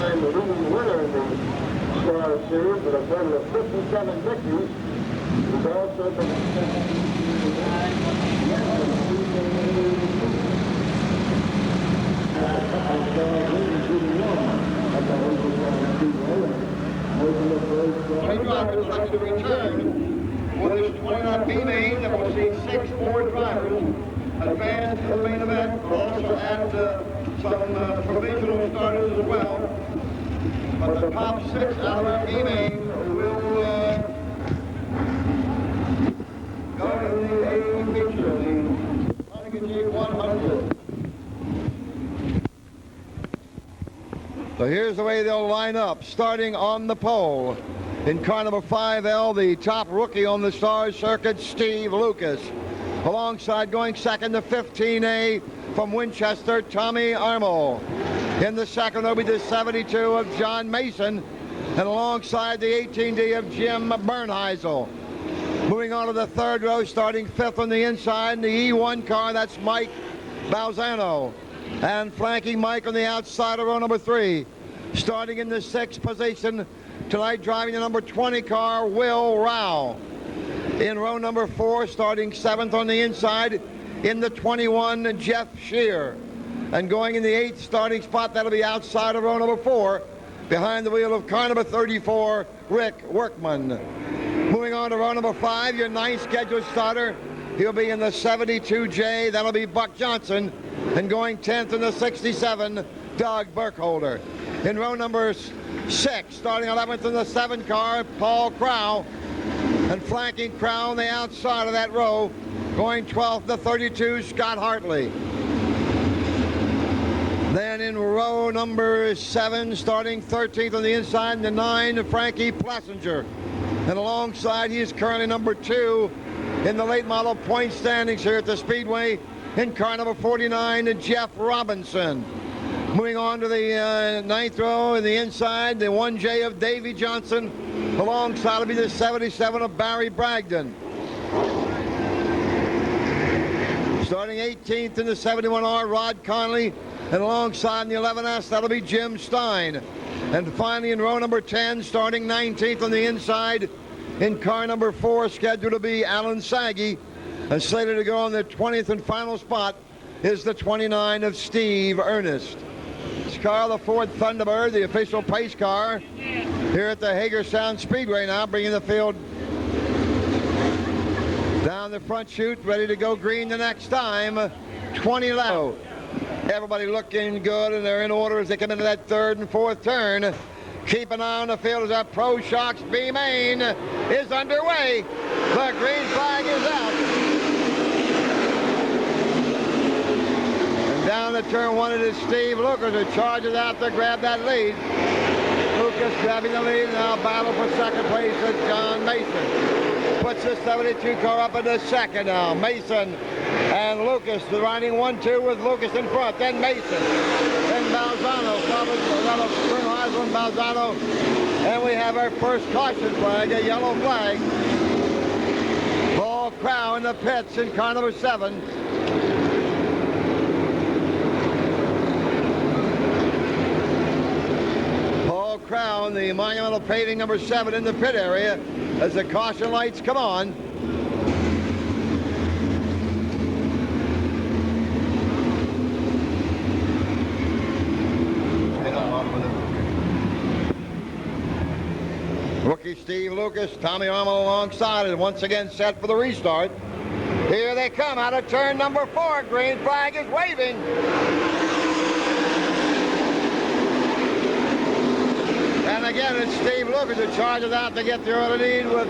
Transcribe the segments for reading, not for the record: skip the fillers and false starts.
And the leading winner in the Star Series with a total of 57 victories is also the Three drivers looking to return for this 29 B main that will see 6 more drivers advance to the main event. We'll also add some provisional starters as well. But the top 6 out of our B main will go to the A feature, the Conococheague 100. So here's the way they'll line up, starting on the pole. In car number 5L, the top rookie on the Star Circuit, Steve Lucas. Alongside, going second to 15A from Winchester, Tommy Armour. In the second will be the 72 of John Mason, and alongside the 18D of Jim Bernheisel. Moving on to the third row, starting fifth on the inside, in the E1 car, that's Mike Balzano. And flanking Mike on the outside of row number 3. Starting in the 6th position tonight, driving the number 20 car, Will Rao. In row number 4, starting 7th on the inside, in the 21, Jeff Shear. And going in the 8th starting spot, that'll be outside of row number 4, behind the wheel of car number 34, Rick Workman. Moving on to row number 5, your 9th scheduled starter. He'll be in the 72J, that'll be Buck Johnson. And going 10th in the 67, Doug Burkholder. In row number 6, starting 11th in the 7 car, Paul Crow. And flanking Crow on the outside of that row, going 12th to 32, Scott Hartley. Then in row number 7, starting 13th on the inside, the 9, Frankie Plessinger. And alongside, he is currently number 2 in the late model point standings here at the Speedway. In car number 49, Jeff Robinson. Moving on to the 9th row in the inside, the 1J of Davey Johnson. Alongside will be the 77 of Barry Bragdon. Starting 18th in the 71R, Rod Conley. And alongside in the 11S, that'll be Jim Stein. And finally in row number 10, starting 19th on the inside, in car number 4, scheduled to be Alan Saggy. And slated to go on the 20th and final spot is the 29 of Steve Ernest. This car, the Ford Thunderbird, the official pace car here at the Hagerstown Speedway now, bringing the field down the front chute, ready to go green the next time. 20 left. Everybody looking good, and they're in order as they come into that 3rd and 4th turn. Keep an eye on the field as that Pro Shocks B main is underway. The green flag is out. Down the turn 1, it is Steve Lucas who charges out to grab that lead. Lucas grabbing the lead, now battle for second place with John Mason. Puts the 72 car up into second now. Mason and Lucas, the riding 1-2 with Lucas in front, then Mason. Then Balzano, Bernheisel and Balzano. And we have our first caution flag, a yellow flag. Paul Crow in the pits in car number 7. Crown, the monumental paving number 7 in the pit area as the caution lights come on. Rookie Steve Lucas, Tommy Armour alongside, and once again set for the restart. Here they come out of turn number 4. Green flag is waving. And again, it's Steve Lucas who charges out to get the early lead with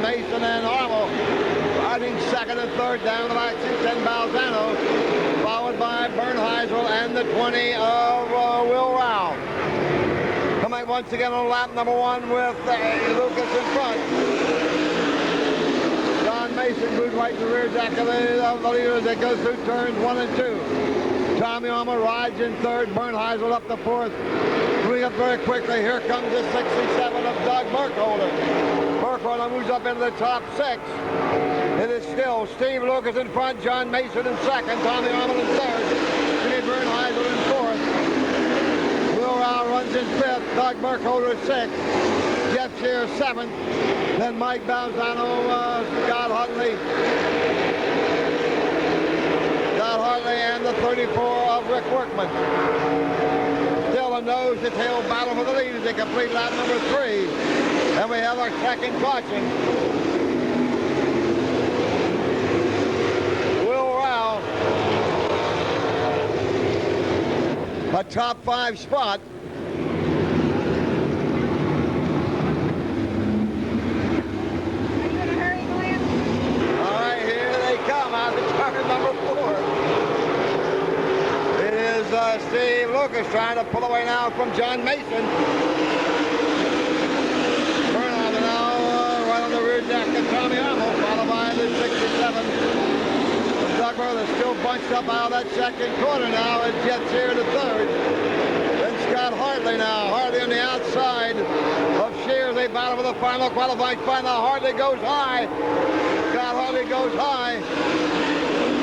Mason and Armour riding second and third down the back seat, then Balzano, followed by Bernheisel and the 20 of Will Rao. Coming once again on lap number 1 with Lucas in front. John Mason moved right to the rear deck of the leader as they go through turns 1 and 2. Tommy Armour rides in third, Bernheisel up the 4th. Moving up very quickly, here comes the 67 of Doug Burkholder. Burkholder moves up into the top 6. It is still Steve Lucas in front, John Mason in second, Tommy Arnold in third, Jimmy Bernheisel in fourth. Will Rao runs in fifth, Doug Burkholder sixth, Jeff Shear seventh, then Mike Balzano, Scott Hartley, and the 34 of Rick Workman. Still a nose-to-tail battle for the lead as they complete lap number 3. And we have our second caution. Will Rao, a top 5 spot. All right, here they come out of turn number 4. It is Steve Lucas trying to pull away now from John Mason. Bernhardt now right on the rear deck of Tommy Arnold, followed by the 67. Doug Burley still bunched up out of that second corner now as Jeff Shear to third. Then Scott Hartley now. Hartley on the outside of Shear. They battle for the final qualifying spot. Now Hartley goes high. Scott Hartley goes high.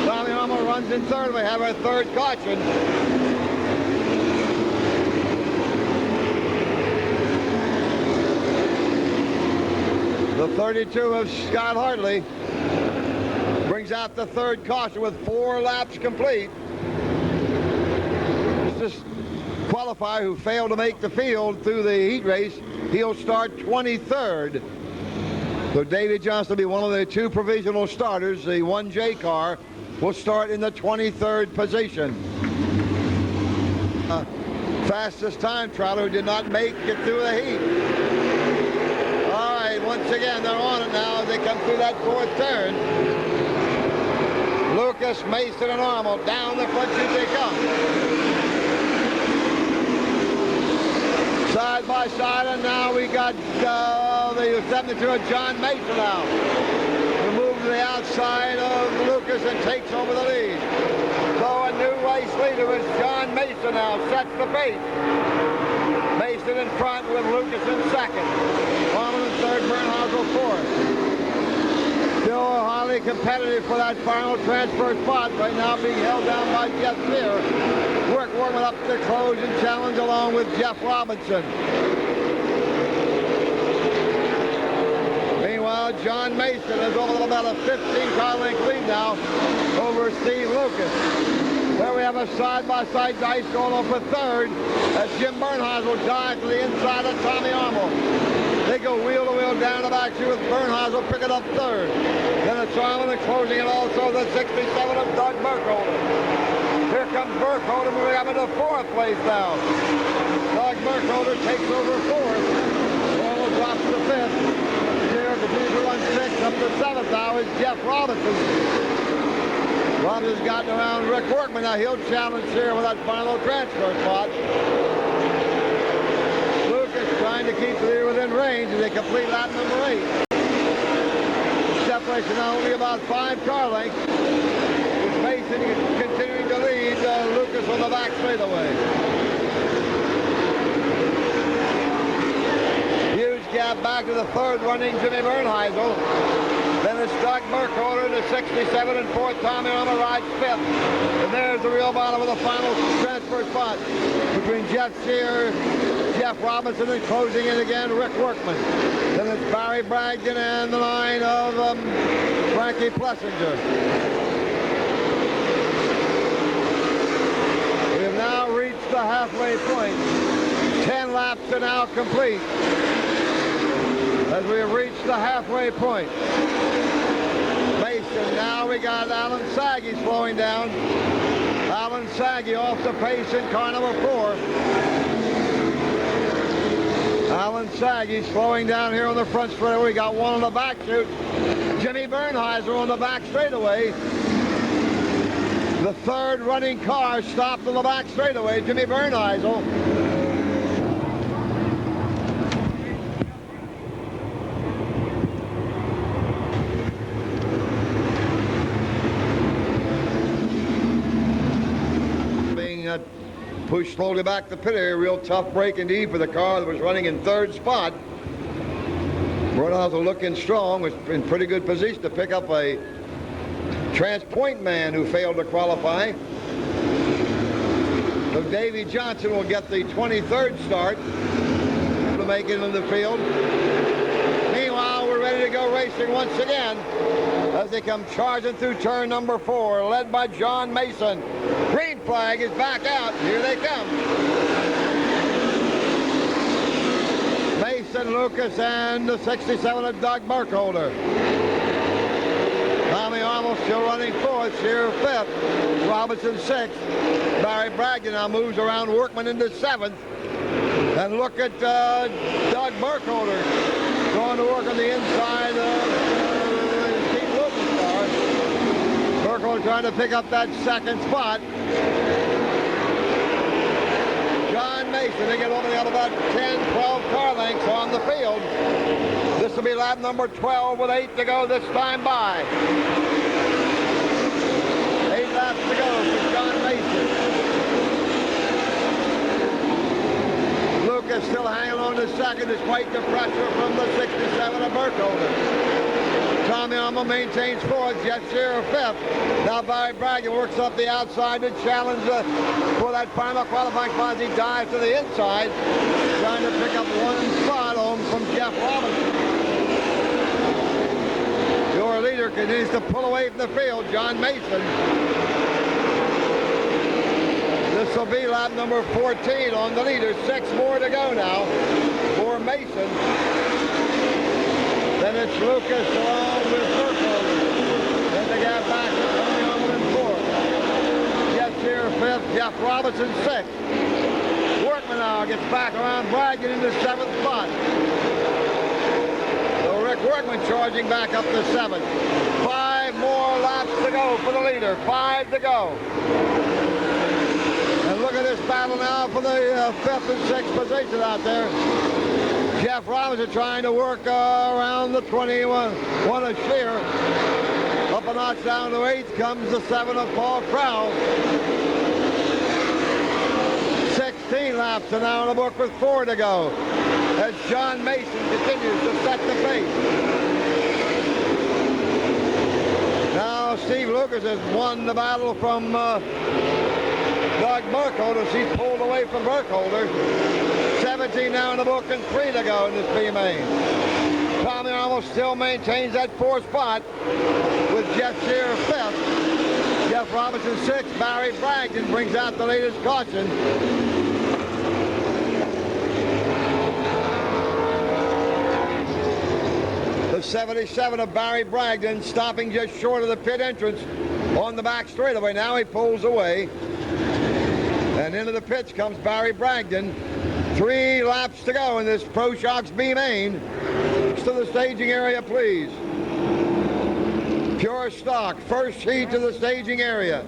Tommy Arnold runs in third. We have our third caution. The 32 of Scott Hartley brings out the third caution with 4 laps complete. This qualifier who failed to make the field through the heat race, he'll start 23rd. So David Johnson will be one of the 2 provisional starters. The 1J car will start in the 23rd position. Fastest time trotter who did not make it through the heat. All right, once again, they're on it now as they come through that 4th turn. Lucas, Mason, and Arnold down the front chute they come. Side by side, and now we got the 72 of John Mason now. He moves to the outside of Lucas and takes over the lead. So a new race leader is John Mason now, sets the pace. Mason in front with Lucas in second. Arnold in third, Bernhardt fourth. Still highly competitive for that final transfer spot. Right now being held down by Jeff Shear. Rick Workman up to close and challenge along with Jeff Robinson. Meanwhile, John Mason is over about a 15-car length lead now over Steve Lucas. There we have a side-by-side dice going on for third as Jim Bernheisel dives to the inside of Tommy Arnold. They go wheel to wheel down the back chute with Bernheisel picking up third. Then it's Arnold and closing it also the 67 of Doug Burkholder. Here comes Burkholder moving up into 4th place now. Doug Burkholder takes over 4th. Arnold drops to 5th. Here continues to run 6th. Up to 7th now is Jeff Robinson. Robinson's gotten around Rick Workman. Now he'll challenge here with that final transfer spot. Lucas trying to keep the leader within range as they complete lap number 8. Separation now only about 5 car lengths. With Mason continuing to lead Lucas on the back straightaway. Huge gap back to the 3rd running Jimmy Bernheisel. Then it's Doug Burkholder in the 67 and 4th. Tommy Arnold rides 5th. And there's the real bottom of the final transfer spot between Jeff Shear, Jeff Robinson, and closing in again Rick Workman. Then it's Barry Bragdon and the line of Frankie Plessinger. We have now reached the halfway point. 10 laps are now complete as we have reached the halfway point. Mason, now we got Alan Saggy slowing down. Alan Saggy off the pace in car number 4. Alan Saggy slowing down here on the front straightaway. We got one on the back chute. Jimmy Bernheisel on the back straightaway. The 3rd running car stopped on the back straightaway. Jimmy Bernheisel. Pushed slowly back the pit area. Real tough break indeed for the car that was running in 3rd spot. Burnhouse looking strong, was in pretty good position to pick up a Transpoint man who failed to qualify. So Davey Johnson will get the 23rd start to make it in the field. Meanwhile, we're ready to go racing once again as they come charging through turn number 4, led by John Mason. Green flag is back out. Here they come. Mason, Lucas, and the 67 of Doug Burkholder. Tommy Arnold still running 4th, Shearer 5th, Robinson 6th. Barry Bragdon now moves around Workman into 7th. And look at Doug Burkholder going to work on the inside of Steve Lucas' car. Burkholder trying to pick up that 2nd spot. John Mason, they get over the other about 10, 12 car lengths on the field. This will be lap number 12 with 8 to go this time by. 8 laps to go for John Mason. Lucas still hanging on to 2nd despite the pressure from the 67 of Burkholder. Tommy Armour maintains 4th, Jeff Shearer 5th. Now Barry Bragdon works up the outside to challenge for that final qualifying spot as he dives to the inside, trying to pick up 1 spot on from Jeff Robinson. Your leader continues to pull away from the field, John Mason. This will be lap number 14 on the leader. 6 more to go now for Mason. Then it's Lucas along with Burkholder. Then they got back to Tommy Arnold in 4th. Jeff Shearer 5th, Jeff Robinson 6th. Workman now gets back around Bragdon in the 7th spot. So Rick Workman charging back up to 7th. 5 more laps to go for the leader. 5 to go. And look at this battle now for the 5th and 6th position out there. Jeff Robinson trying to work around the 21 of Shearer. Up a notch down to 8th comes the 7 of Paul Crowell. 16 laps and now in the book with 4 to go as John Mason continues to set the pace. Now Steve Lucas has won the battle from Doug Burkholder. He's pulled away from Burkholder. 17 now in the book and 3 to go in this B main. Tommy Arnold still maintains that 4th spot with Jeff Shearer 5th. Jeff Robinson 6th. Barry Bragdon brings out the latest caution. The 77 of Barry Bragdon stopping just short of the pit entrance on the back straightaway. Now he pulls away. And into the pits comes Barry Bragdon. 3 laps to go in this Pro Shocks B main. To the staging area, please. Pure stock, first heat to the staging area.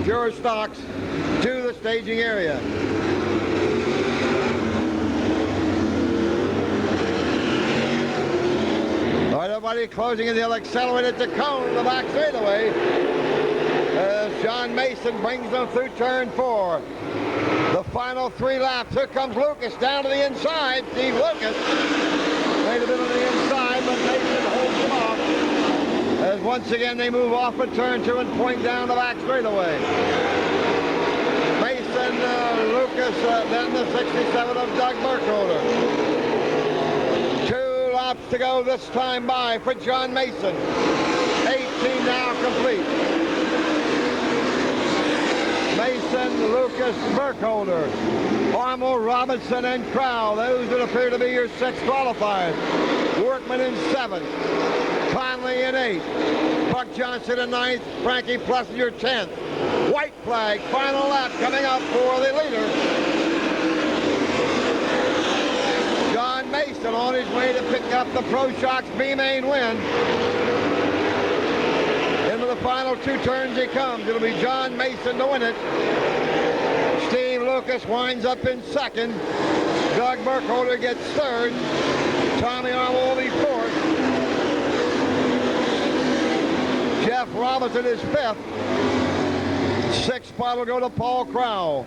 Pure stocks to the staging area. All right, everybody closing in. They'll accelerate at the cone, the back straightaway. As John Mason brings them through turn 4. The final 3 laps. Here comes Lucas down to the inside. Steve Lucas made a bit on the inside, but Mason holds them off. As once again they move off at turn 2 and point down the back straightaway. Mason, Lucas, then the 67 of Doug Burkholder. 2 laps to go this time by for John Mason. 18 now complete. Mason, Lucas, Burkholder, Armour, Robinson, and Crowell. Those that appear to be your 6 qualifiers. Workman in 7th. Conley in 8th. Buck Johnson in 9th. Frankie Plessinger 10th. White flag, final lap coming up for the leader. John Mason on his way to pick up the Pro Shocks B main win. Into the final 2 turns he comes. It'll be John Mason to win it. Steve Lucas winds up in 2nd. Doug Burkholder gets 3rd. Tommy Armour will be 4th. Jeff Robinson is 5th. 6th spot will go to Paul Crowell.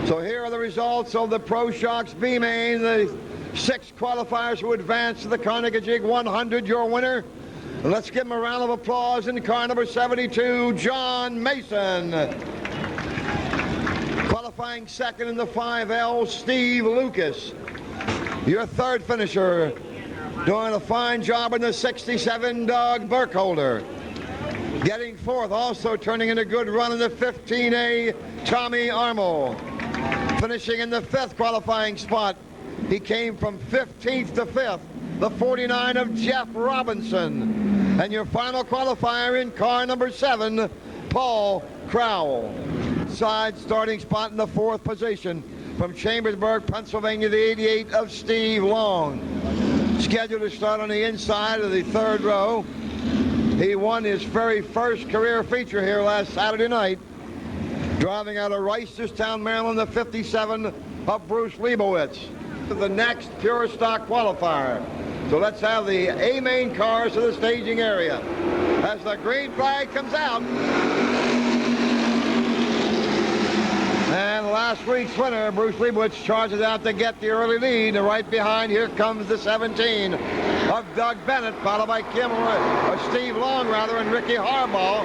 So here are the results of the Pro Shocks B Main, the 6 qualifiers who advanced to the Conococheague 100. Your winner. Let's give him a round of applause in car number 72, John Mason. Qualifying second in the 5L, Steve Lucas. Your third finisher, doing a fine job in the 67, Doug Burkholder. Getting fourth, also turning in a good run in the 15A, Tommy Armel. Finishing in the 5th qualifying spot, he came from 15th to 5th, the 49 of Jeff Robinson. And your final qualifier in car number 7, Paul Crowell. Side starting spot in the 4th position from Chambersburg, Pennsylvania, the 88 of Steve Long. Scheduled to start on the inside of the 3rd row. He won his very first career feature here last Saturday night, driving out of Hagerstown, Maryland, the 57 of Bruce Leibowitz. The next pure stock qualifier. So let's have the A main cars to the staging area as the green flag comes out. And last week's winner, Bruce Leibowitz, charges out to get the early lead. And right behind, here comes the 17 of Doug Bennett, followed by Steve Long, and Ricky Harbaugh.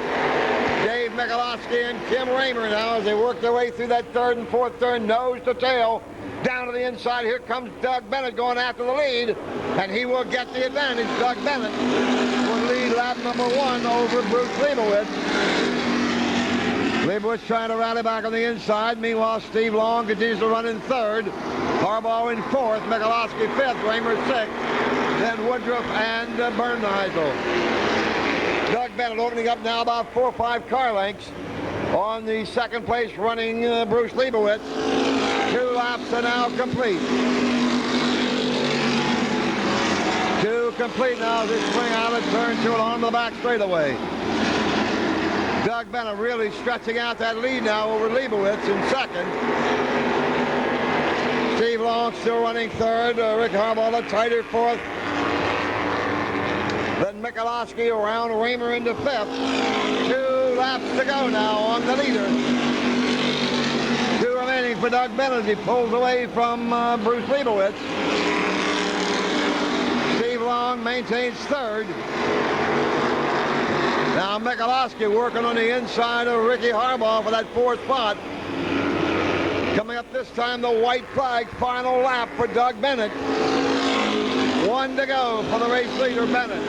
Dave Michalowski and Kim Raymer now as they work their way through that 3rd and 4th turn, nose to tail. Down to the inside, here comes Doug Bennett going after the lead, and he will get the advantage. Doug Bennett will lead lap number 1 over Bruce Leibowitz. Leibowitz trying to rally back on the inside. Meanwhile, Steve Long continues to run in 3rd. Harbaugh in 4th, Michalowski 5th, Raymer 6th, then Woodruff and Bernheisel. Doug Bennett opening up now about 4 or 5 car lengths on the 2nd place running Bruce Leibowitz. 2 laps are now complete. 2 complete now as they swing out of turn 2 and on the back straightaway. Doug Bennett really stretching out that lead now over Leibowitz in 2nd. Steve Long still running 3rd. Rick Harbaugh a tighter 4th. Then Michalowski around Raymer into 5th. 2 laps to go now on the leader. 2 remaining for Doug Bennett as he pulls away from Bruce Leibowitz. Steve Long maintains 3rd. Now Michalowski working on the inside of Ricky Harbaugh for that 4th spot. Coming up this time, the white flag, final lap for Doug Bennett. 1 to go for the race leader, Bennett.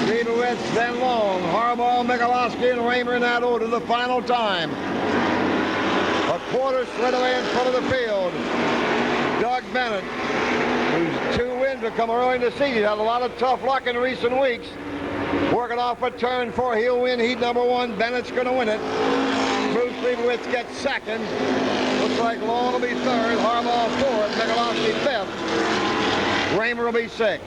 Leibowitz, then Long, Harbaugh, Michalowski, and Raymer in that order, the final time. A quarter slid away in front of the field. Doug Bennett, whose 2 wins have come early in the season, had a lot of tough luck in recent weeks. Working off a turn 4, he'll win heat number 1. Bennett's going to win it. Bruce Leibowitz gets 2nd. Looks like Long will be 3rd, Harbaugh 4th, Michalowski 5th. Raymer will be 6th.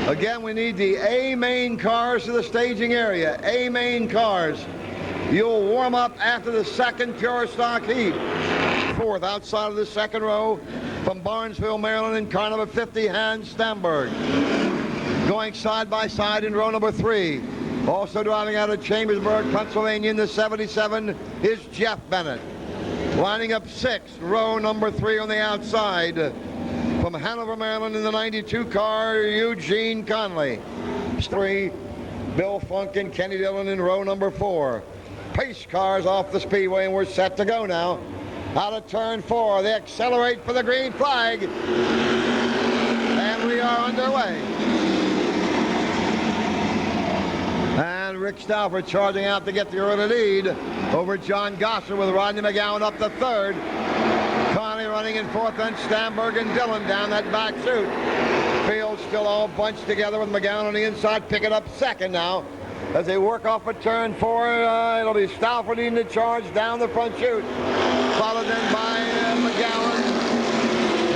Again, we need the A main cars to the staging area. A main cars. You'll warm up after the 2nd pure stock heat. 4th outside of the 2nd row from Barnesville, Maryland in car number 50, Hans Stamberg. Going side by side in row number 3. Also driving out of Chambersburg, Pennsylvania in the 77 is Jeff Bennett. Lining up 6th, row number 3 on the outside. From Hanover, Maryland in the 92 car, Eugene Conley. 3, Bill Funk and Kenny Dillon in row number 4. Pace cars off the speedway, and we're set to go now. Out of turn 4, they accelerate for the green flag. And we are underway. And Rick Stauffer charging out to get the early lead over John Gosser with Rodney McGowan up to 3rd. Conley running in 4th, and Stamberg and Dillon down that back chute. Field still all bunched together with McGowan on the inside, picking up 2nd now. As they work off a turn 4, it'll be Stauffer leading the charge down the front chute. Followed then by McGowan,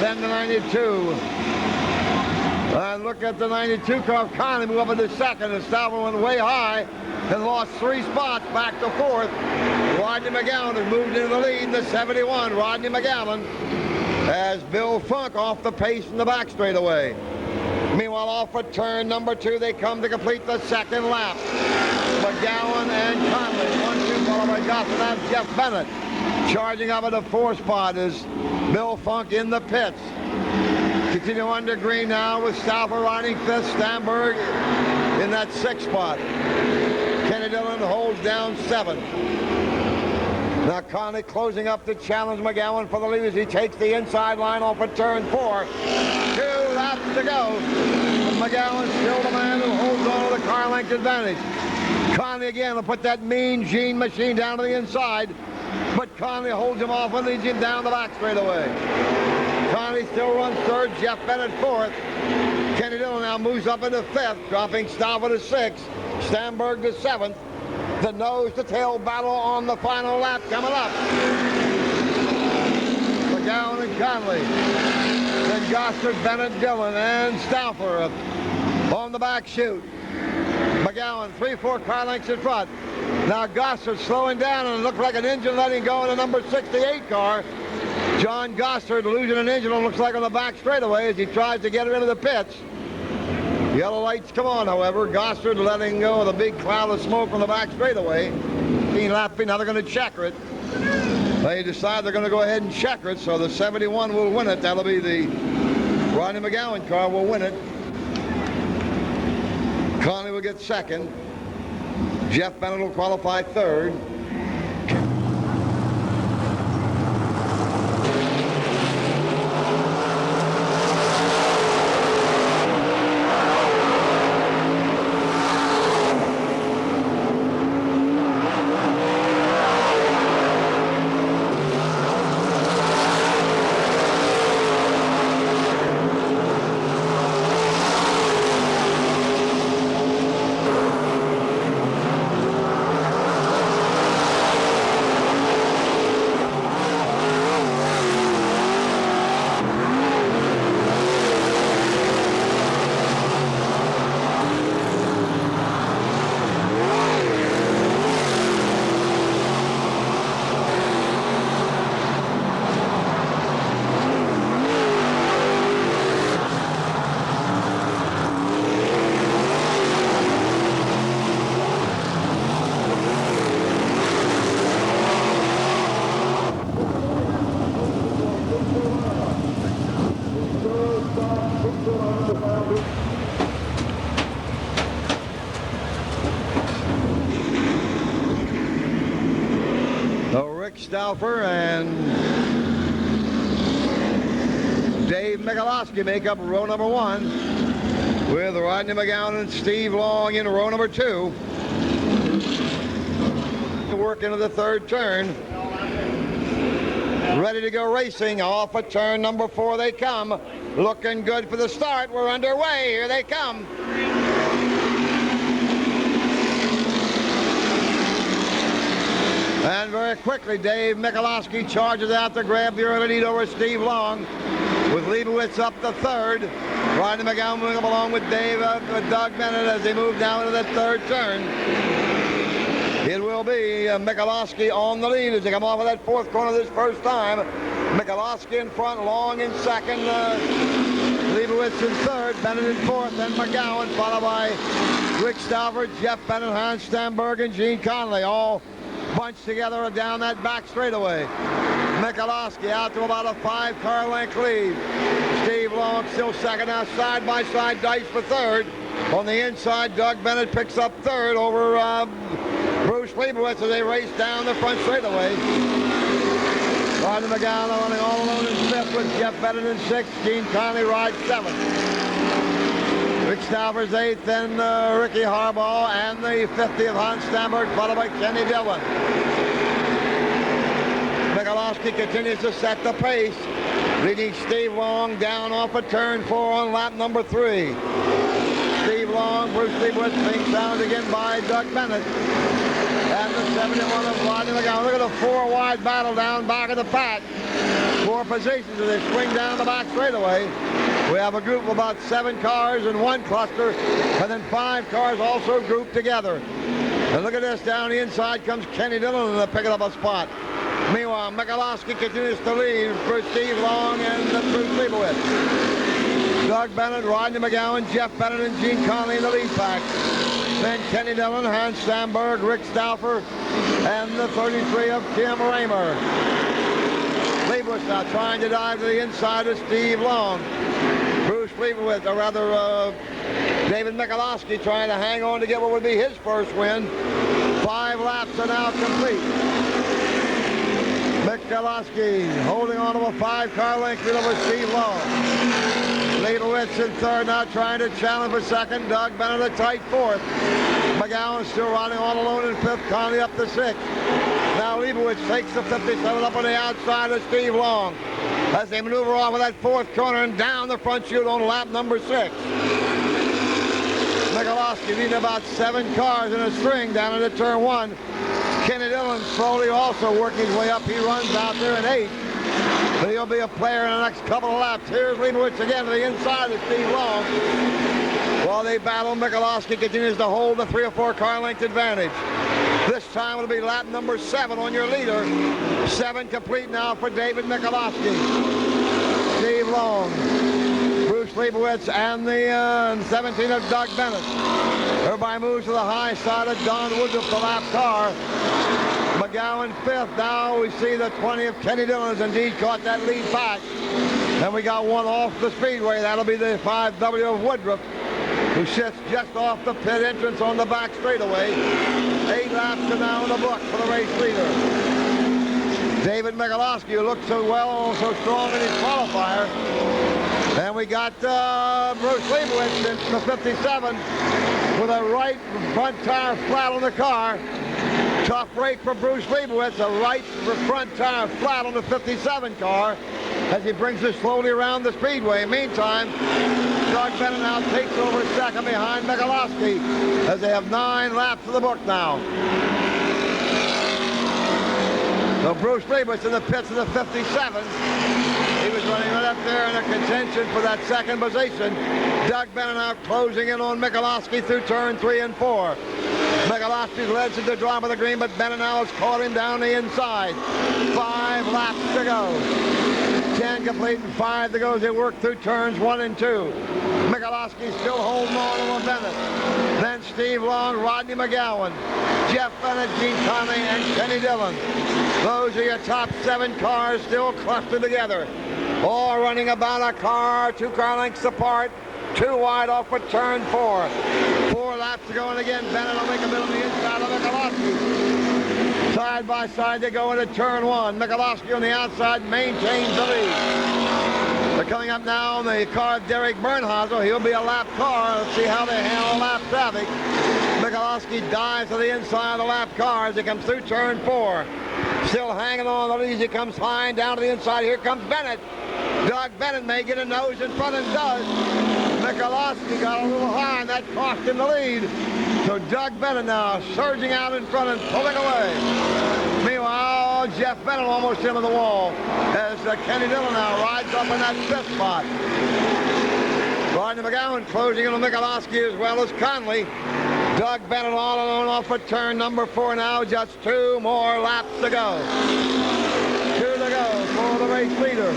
then the 92. Look at the 92 car. Conley move up into 2nd, and Stauffer went way high and lost 3 spots back to 4th. Rodney McGowan has moved into the lead in the 71. Rodney McGowan as Bill Funk off the pace in the back straightaway. Meanwhile, off at turn number 2, they come to complete the second lap. McGowan and Conley, 1-2, followed by Gossett. That's Jeff Bennett. Charging up at the 4 spot is Bill Funk in the pits. Continue under green now with Stauffer riding 5th, Stamberg in that 6th spot. Kenny Dillon holds down 7th. Now Conley closing up to challenge McGowan for the lead as he takes the inside line off at turn 4. 2 laps to go. McGowan still the man who holds on to the car length advantage. Conley again will put that mean Gene machine down to the inside, but Conley holds him off and leads him down the back straightaway. Conley still runs 3rd, Jeff Bennett 4th. Kenny Dillon now moves up into 5th, dropping Stauffer to 6th, Stamberg to 7th. The nose-to-tail battle on the final lap coming up. McGowan and Conley. Then Gossard, Bennett, Dillon, and Stauffer on the back chute. McGowan, 3-4 car lengths in front. Now Gossard slowing down, and it looked like an engine letting go in the number 68 car. John Gossard losing an engine, it looks like on the back straightaway as he tries to get it into the pits. Yellow lights come on, however. Gossard letting go of the big cloud of smoke from the back straightaway. Lapping, now they're going to checker it. They decide they're going to go ahead and checker it, so the 71 will win it. That'll be the Rodney McGowan car will win it. Conley will get 2nd. Jeff Bennett will qualify 3rd. Stauffer and Dave Michalowski make up row number 1, with Rodney McGowan and Steve Long in row number 2. Work into the 3rd turn. Ready to go racing. Off at turn number 4 they come. Looking good for the start. We're underway. Here they come. And very quickly, Dave Michalowski charges out to grab the early lead over Steve Long, with Leibowitz up the 3rd. Rodney McGowan moving up along with Doug Bennett as they move down into that 3rd turn. It will be Michalowski on the lead as they come off of that 4th corner this first time. Michalowski in front, Long in 2nd, Leibowitz in 3rd, Bennett in 4th, then McGowan, followed by Rick Stauffer, Jeff Bennett, Hans Stamberg, and Gene Conley, all bunched together down that back straightaway. Michalowski out to about a 5-car length lead. Steve Long still 2nd, now side by side dice for 3rd. On the inside, Doug Bennett picks up 3rd over Bruce Leibowitz as they race down the front straightaway. Rodney McGowan running all alone in 5th with Jeff Bennett in 6th. Gene Conley rides 7th. Rick Stauffer's 8th, then Ricky Harbaugh, and the 50th Hans Stamberg, followed by Kenny Dillon. Michalowski continues to set the pace, leading Steve Long down off of turn 4 on lap number 3. Steve Long, Bruce Leibowitz being found again by Doug Bennett. And the 71 of Rodney McGowan. Look at the 4-wide battle down back of the pack. 4 positions as they swing down the back straightaway. We have a group of about 7 cars in one cluster, and then 5 cars also grouped together. And look at this, down the inside comes Kenny Dillon and they're picking up a spot. Meanwhile, Michalowski continues to lead for Steve Long and Bruce Leibowitz. Doug Bennett, Rodney McGowan, Jeff Bennett, and Gene Conley in the lead pack. Then Kenny Dillon, Hans Stamberg, Rick Stauffer, and the 33 of Tim Raymer. Leibowitz now trying to dive to the inside of Steve Long. Bruce Leibowitz, or rather David Michalowski, trying to hang on to get what would be his first win. 5 laps are now complete. Michalowski holding on to a 5-car length lead over Steve Long. Leibowitz in third, now trying to challenge for second. Doug Bennett a tight fourth. McGowan still riding all alone in fifth. Conley up to sixth. Now Leibowitz takes the 57 up on the outside of Steve Long as they maneuver off of that fourth corner and down the front chute on lap number 6. Michalowski leading about 7 cars in a string down into turn 1. Kenny Dillon slowly also working his way up. He runs out there in 8th. But he'll be a player in the next couple of laps. Here's Leibowitz again to the inside of Steve Long. While they battle, Michalowski continues to hold the 3 or 4 car length advantage. This time it'll be lap number 7 on your leader. 7 complete now for David Michalowski. Steve Long, Bruce Leibowitz, and the 17 of Doug Bennett. Everybody moves to the high side of Don Woodruff, the lap car. McGowan 5th. Now we see the 20 of Kenny Dillon has indeed caught that lead back. And we got one off the speedway. That'll be the 5W of Woodruff, who sits just off the pit entrance on the back straightaway. 8 laps are now in the book for the race leader. David Michalowski, who looked so well, so strong in his qualifier. And we got Bruce Leibowitz in the 57 with a right front tire flat on the car. Tough break for Bruce Leibowitz, a right front tire flat on the 57 car as he brings it slowly around the speedway. Meantime, Doug Bennett now takes over second behind Michalowski as they have 9 laps of the book now. So Bruce Leibowitz in the pits of the 57. He was running right up there in a contention for that second position. Doug Bennett now closing in on Michalowski through turn 3 and 4. Michalowski leads at the drop of the green, but Bennett now has caught him down the inside. 5 laps to go. 10 complete and 5 to go as they work through turns 1 and 2. Michalowski still holding on to Bennett. Then Steve Long, Rodney McGowan, Jeff Bennett, Gene Conley, and Kenny Dillon. Those are your top 7 cars still clustered together. All running about a car, 2 car lengths apart, 2 wide off for turn 4. 4 laps to go, and again, Bennett will make a middle on the inside of Michalowski. Side by side, they go into turn 1. Michalowski on the outside maintains the lead. They're coming up now on the car of Derek Bernhazel. He'll be a lap car. Let's see how they handle lap traffic. Michalowski dives to the inside of the lap car as he comes through turn 4. Still hanging on the lead as he comes flying down to the inside. Here comes Bennett. Doug Bennett may get a nose in front and does. Michalowski got a little high and that cost him the lead. So Doug Bennett now surging out in front and pulling away. Meanwhile, Jeff Bennett almost into the wall as Kenny Dillon now rides up in that 5th spot. Rodney McGowan closing in on Michalowski as well as Conley. Doug Bennett all alone off of turn number 4 now. Just 2 more laps to go. 2 to go for the race leader.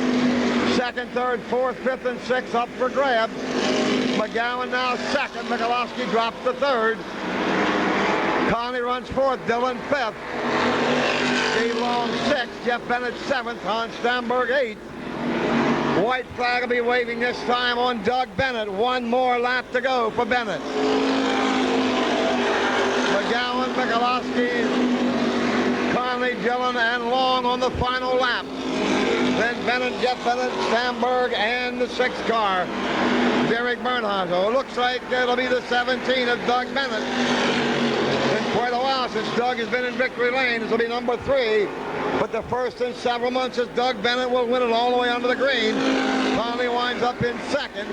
2nd, 3rd, 4th, 5th, and 6th up for grabs. McGowan now 2nd. Michalowski drops to 3rd. Conley runs 4th. Dillon 5th. Steve Long 6th. Jeff Bennett 7th. Hans Stamberg 8th. White flag will be waving this time on Doug Bennett. 1 more lap to go for Bennett. McGowan, Michalowski, Conley, Dillon, and Long on the final lap. Then Bennett, Jeff Bennett, Stamberg, and the 6th car, Derek Bernhazel. It looks like it'll be the 17 of Doug Bennett. It's been quite a while since Doug has been in victory lane. This will be number 3. But the first in several months is Doug Bennett will win it all the way under the green. Conley winds up in 2nd.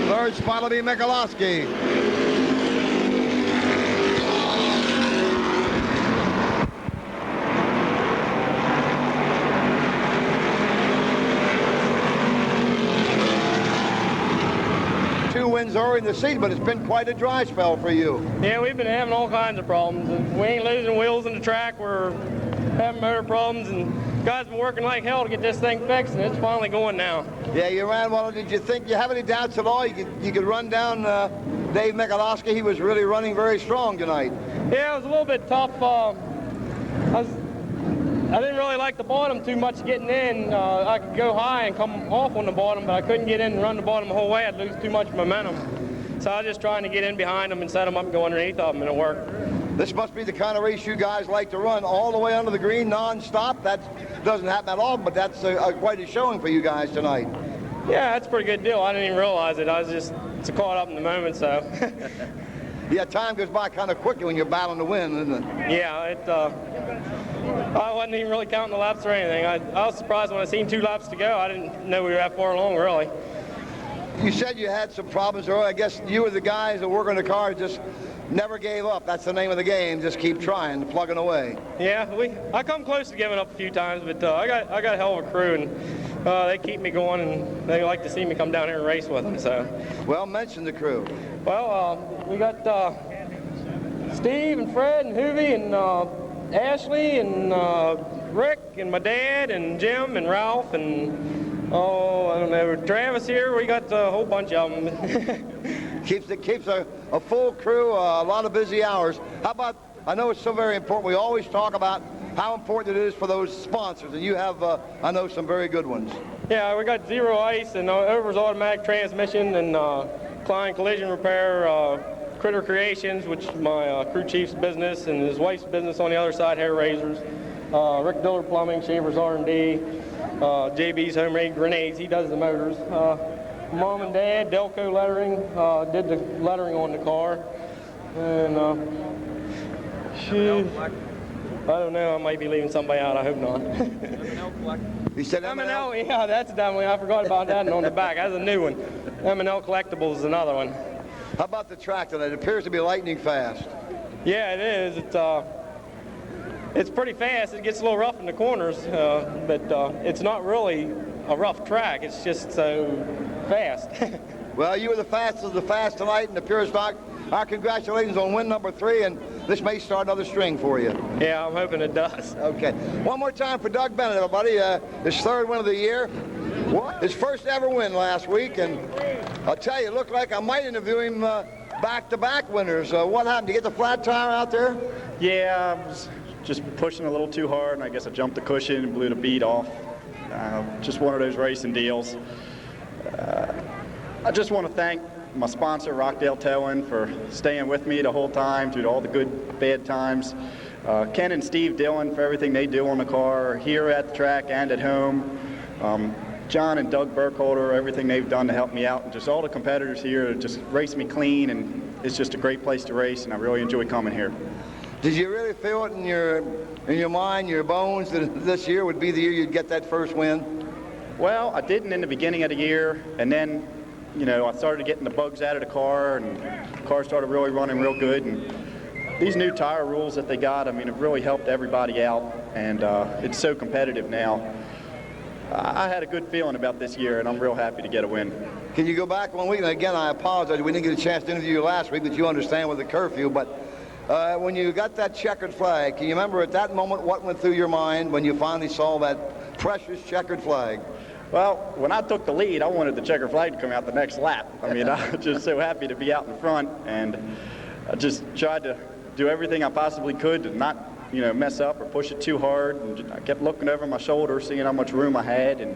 3rd spot will be Michalowski. Wins early in the season, but it's been quite a dry spell for you. Yeah, we've been having all kinds of problems. We ain't losing wheels in the track. We're having motor problems, and guys been working like hell to get this thing fixed, and it's finally going now. Yeah, you ran well. Did you have any doubts at all? You could run down Dave Michalowski. He was really running very strong tonight. Yeah, it was a little bit tough. I didn't really like the bottom too much getting in. I could go high and come off on the bottom, but I couldn't get in and run the bottom the whole way. I'd lose too much momentum. So I was just trying to get in behind them and set them up and go underneath of them, and it worked. This must be the kind of race you guys like to run all the way under the green non-stop. That doesn't happen at all, but that's quite a showing for you guys tonight. Yeah, that's a pretty good deal. I didn't even realize it. I was just caught up in the moment, so. Yeah, time goes by kind of quickly when you're battling to win, isn't it? Yeah, I wasn't even really counting the laps or anything. I was surprised when I seen 2 laps to go. I didn't know we were that far along, really. You said you had some problems early. I guess you were the guys that work on the car just never gave up. That's the name of the game. Just keep trying, plugging away. Yeah, I come close to giving up a few times, but I got a hell of a crew, and they keep me going, and they like to see me come down here and race with them. So. Well, mention the crew. Well, we got Steve and Fred and Hoovie and Ashley and Rick and my dad and Jim and Ralph and I don't know, Travis here. We got a whole bunch of them. keeps a full crew, a lot of busy hours. How about, I know it's so very important, we always talk about how important it is for those sponsors, and you have, I know, some very good ones. Yeah, we got Zero Ice and Over's Automatic Transmission and Klein Collision Repair, Critter Creations, which is my crew chief's business, and his wife's business on the other side, Hair Razors. Rick Diller Plumbing, Shavers R&D, JB's Homemade Grenades, he does the motors. Mom and Dad, Delco Lettering, did the lettering on the car. And I don't know, I might be leaving somebody out, I hope not. You said M&L, yeah, that's a dumb one. I forgot about that, and on the back, that's a new one. M&L Collectibles is another one. How about the track tonight? It appears to be lightning fast. Yeah, it is. It's pretty fast. It gets a little rough in the corners, but it's not really a rough track. It's just so fast. Well, you were the fastest of the fast tonight in the pure stock. Our congratulations on win number 3, and this may start another string for you. Yeah, I'm hoping it does. Okay. One more time for Doug Bennett, everybody. His 3rd win of the year. His first ever win last week, and I'll tell you, it looked like I might interview him back-to-back winners. What happened? Did you get the flat tire out there? Yeah, I was just pushing a little too hard, and I guess I jumped the cushion and blew the bead off. Just one of those racing deals. I just want to thank my sponsor, Rockdale Towing, for staying with me the whole time through all the good, bad times. Ken and Steve Dillon for everything they do on the car, here at the track and at home. John and Doug Burkholder, everything they've done to help me out, and just all the competitors here just race me clean, and it's just a great place to race, and I really enjoy coming here. Did you really feel it in your mind, your bones, that this year would be the year you'd get that first win? Well, I didn't in the beginning of the year, and then, you know, I started getting the bugs out of the car, and the car started really running real good. And these new tire rules that they got, I mean, have really helped everybody out, and it's so competitive now. I had a good feeling about this year, and I'm real happy to get a win. Can you go back 1 week? And again, I apologize. We didn't get a chance to interview you last week, but you understand with the curfew. But when you got that checkered flag, can you remember at that moment what went through your mind when you finally saw that precious checkered flag? Well, when I took the lead, I wanted the checkered flag to come out the next lap. I mean, I was just so happy to be out in front, and I just tried to do everything I possibly could to not, you know, mess up or push it too hard. And I kept looking over my shoulder, seeing how much room I had, and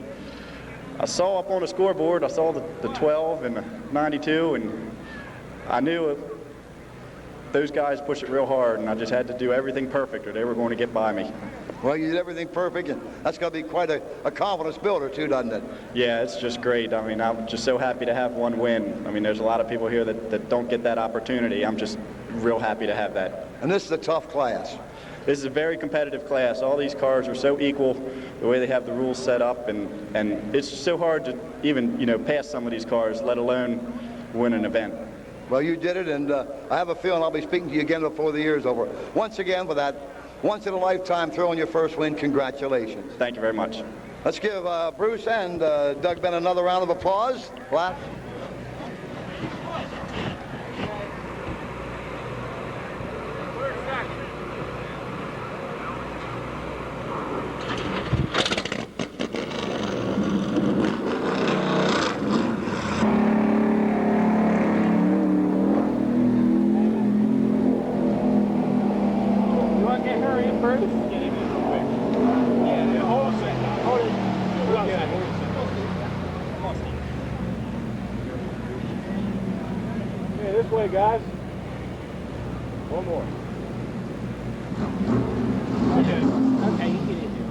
I saw up on the scoreboard, I saw the 12 and the 92, and I knew those guys push it real hard, and I just had to do everything perfect or they were going to get by me. Well, you did everything perfect, and that's going to be quite a confidence builder too, doesn't it? Yeah, it's just great. I mean, I'm just so happy to have one win. I mean, there's a lot of people here that don't get that opportunity. I'm just real happy to have that. And this is a tough class. This is a very competitive class. All these cars are so equal, the way they have the rules set up, and it's so hard to even, you know, pass some of these cars, let alone win an event. Well, you did it, and I have a feeling I'll be speaking to you again before the year's over. Once again, for that once-in-a-lifetime throw on your first win, congratulations. Thank you very much. Let's give Bruce and Doug Bennett another round of applause. Clap. This way, guys. One more. Okay, you get in here.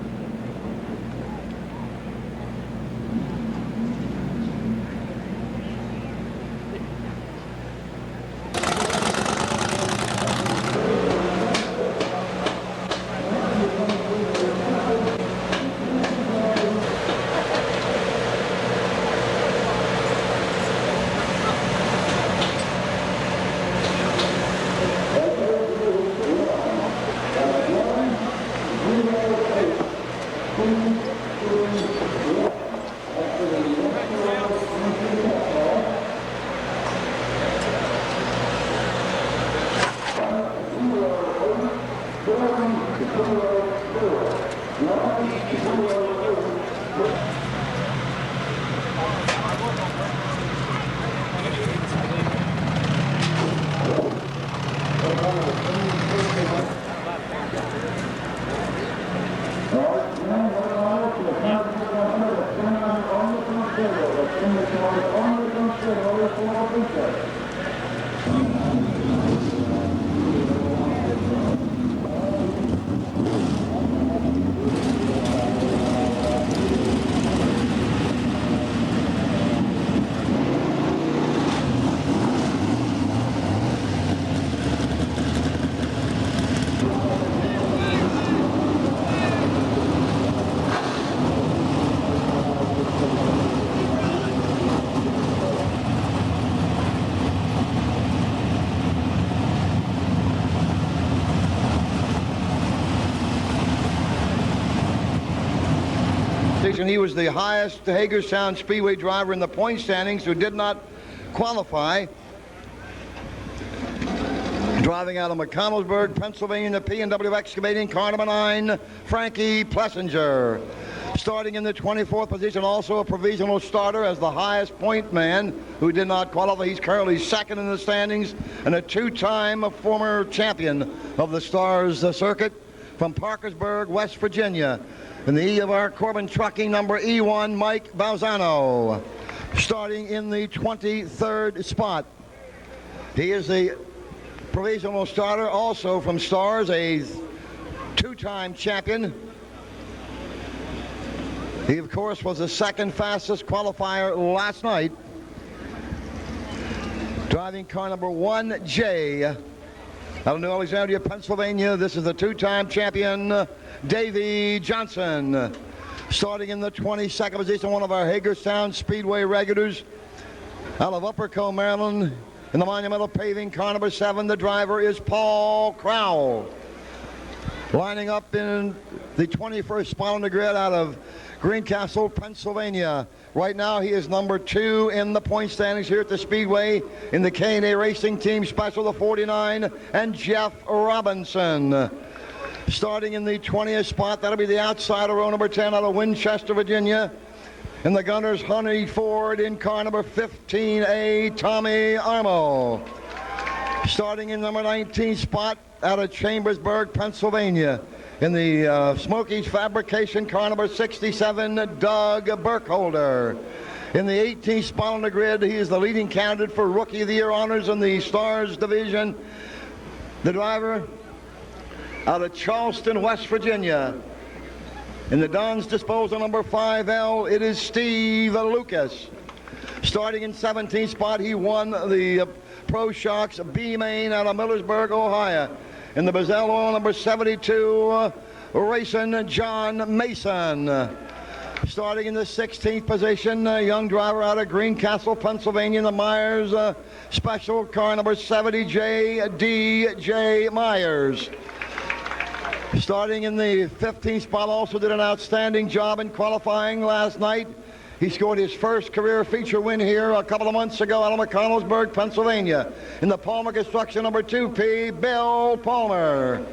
And he was the highest Hagerstown Speedway driver in the point standings who did not qualify. Driving out of McConnellsburg, Pennsylvania, the P&W Excavating, car number 9, Frankie Plessinger. Starting in the 24th position, also a provisional starter as the highest point man who did not qualify. He's currently second in the standings and a two-time former champion of the Stars circuit from Parkersburg, West Virginia. In the E of our Corbin Trucking, number E1, Mike Balzano. Starting in the 23rd spot. He is the provisional starter, also from Stars, a two-time champion. He, of course, was the second fastest qualifier last night. Driving car number 1J out of New Alexandria, Pennsylvania. This is the two-time champion, Davey Johnson. Starting in the 22nd position, one of our Hagerstown Speedway regulars out of Upper Combe, Maryland, in the Monumental Paving, car number 7. The driver is Paul Crowell. Lining up in the 21st spot on the grid out of Greencastle, Pennsylvania. Right now he is number 2 in the point standings here at the Speedway in the K&A Racing Team Special, the 49, and Jeff Robinson. Starting in the 20th spot, that'll be the outsider, row number 10 out of Winchester, Virginia. And the Gunners, Honey Ford in car number 15A, Tommy Armo. Starting in number 19 spot out of Chambersburg, Pennsylvania. In the Smokies Fabrication, car number 67, Doug Burkholder. In the 18th spot on the grid, he is the leading candidate for Rookie of the Year honors in the Stars division. The driver out of Charleston, West Virginia. In the Don's Disposal, number 5L, it is Steve Lucas. Starting in 17th spot, he won the Pro Shocks B-Main out of Millersburg, Ohio. In the Bazell Oil, number 72, racing John Mason. Starting in the 16th position, a young driver out of Greencastle, Pennsylvania, the Myers Special, car number 70, D.J. Myers. Starting in the 15th spot, also did an outstanding job in qualifying last night. He scored his first career feature win here a couple of months ago out of McConnellsburg, Pennsylvania. In the Palmer Construction, number 2P, Bill Palmer.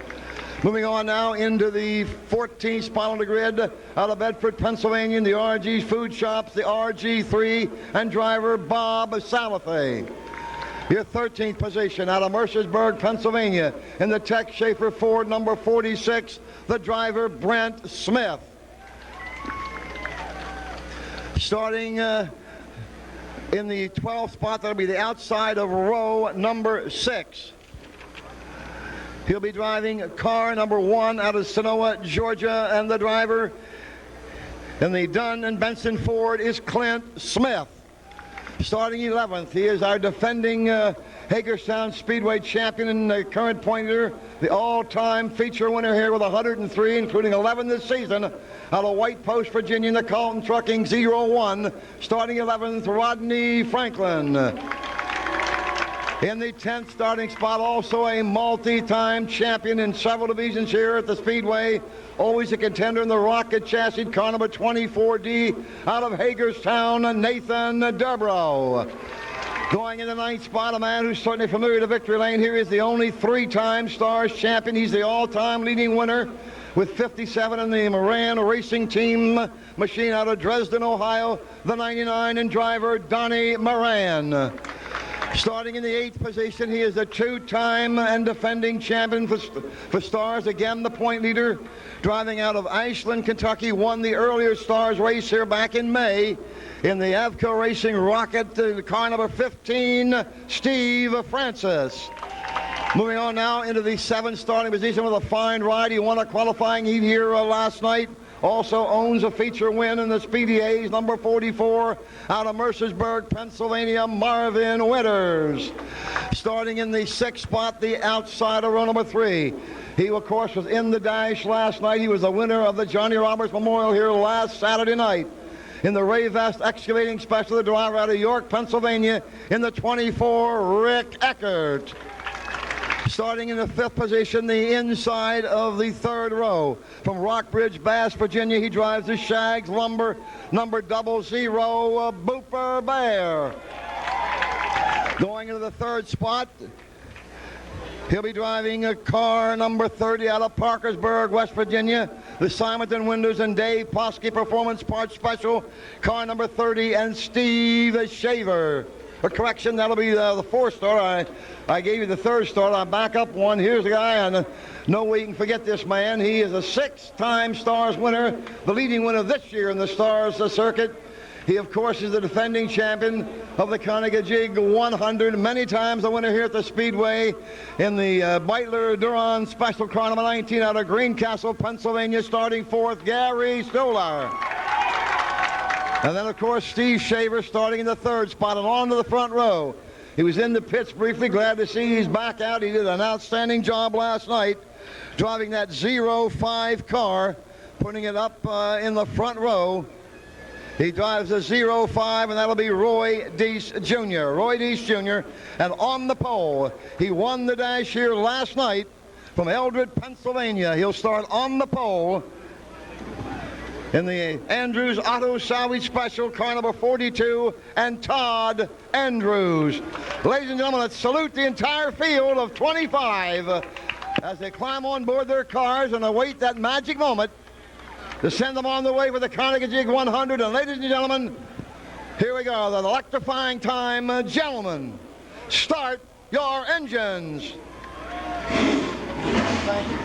Moving on now into the 14th spot on the grid out of Bedford, Pennsylvania, in the RG's Food Shops, the RG3, and driver Bob Salafe. Your 13th position out of Mercersburg, Pennsylvania, in the Tex Schaefer Ford, number 46, the driver, Brent Smith. Starting in the 12th spot, that'll be the outside of row number 6. He'll be driving car number 1 out of Sonoa, Georgia, and the driver in the Dunn and Benson Ford is Clint Smith. Starting 11th, he is our defending Hagerstown Speedway champion and the current point leader, the all-time feature winner here with 103, including 11 this season, out of White Post, Virginia, in the Carlton Trucking 01. Starting 11th, Rodney Franklin. In the 10th starting spot, also a multi-time champion in several divisions here at the Speedway. Always a contender in the Rocket Chassis, car number 24D, out of Hagerstown, Nathan Dubrow. Going in the 9th spot, a man who's certainly familiar to victory lane here. Is the only 3-time Stars champion. He's the all-time leading winner with 57 in the Moran Racing Team machine out of Dresden, Ohio. The 99 and driver, Donnie Moran. Starting in the 8th position, he is a 2-time and defending champion for Stars. Again, the point leader, driving out of Ashland, Kentucky, won the earlier Stars race here back in May in the Avco Racing Rocket, car number 15, Steve Francis. Moving on now into the 7th starting position with a fine ride. He won a qualifying heat here last night. Also owns a feature win in the Speedy A's, number 44, out of Mercersburg, Pennsylvania, Marvin Winters. Starting in the 6th spot, the outside of row number 3. He, of course, was in the dash last night. He was the winner of the Johnny Roberts Memorial here last Saturday night in the Rayvest Excavating Special, the driver out of York, Pennsylvania, in the 24, Rick Eckert. Starting in the 5th position, the inside of the 3rd row. From Rockbridge, Bass, Virginia, he drives the Shags Lumber, number 00, Booper Bear. Going into the 3rd spot, he'll be driving a car number 30 out of Parkersburg, West Virginia, the Simonton Windows and Dave Poskey Performance Parts Special, car number 30, and Steve Shaver. A correction, that'll be the 4th star. I gave you the 3rd star. I'll back up one. Here's the guy, and no way you can forget this man. He is a 6-time Stars winner, the leading winner this year in the Stars circuit. He, of course, is the defending champion of the Conococheague 100, many times the winner here at the Speedway in the Beitler Duran Special car number 19 out of Greencastle, Pennsylvania, starting 4th, Gary Stolar. And then, of course, Steve Shaver starting in the 3rd spot and on to the front row. He was in the pits briefly. Glad to see he's back out. He did an outstanding job last night driving that 05 car, putting it up in the front row. He drives a 05, and that'll be Roy Deese Jr. Roy Deese Jr. And on the pole, he won the dash here last night from Eldred, Pennsylvania. He'll start on the pole in the Andrews Auto Salvage Special, car number 42, and Todd Andrews. Ladies and gentlemen, let's salute the entire field of 25 as they climb on board their cars and await that magic moment to send them on the way for the Conococheague 100. And ladies and gentlemen, here we go, the electrifying time. Gentlemen, start your engines. Thank you.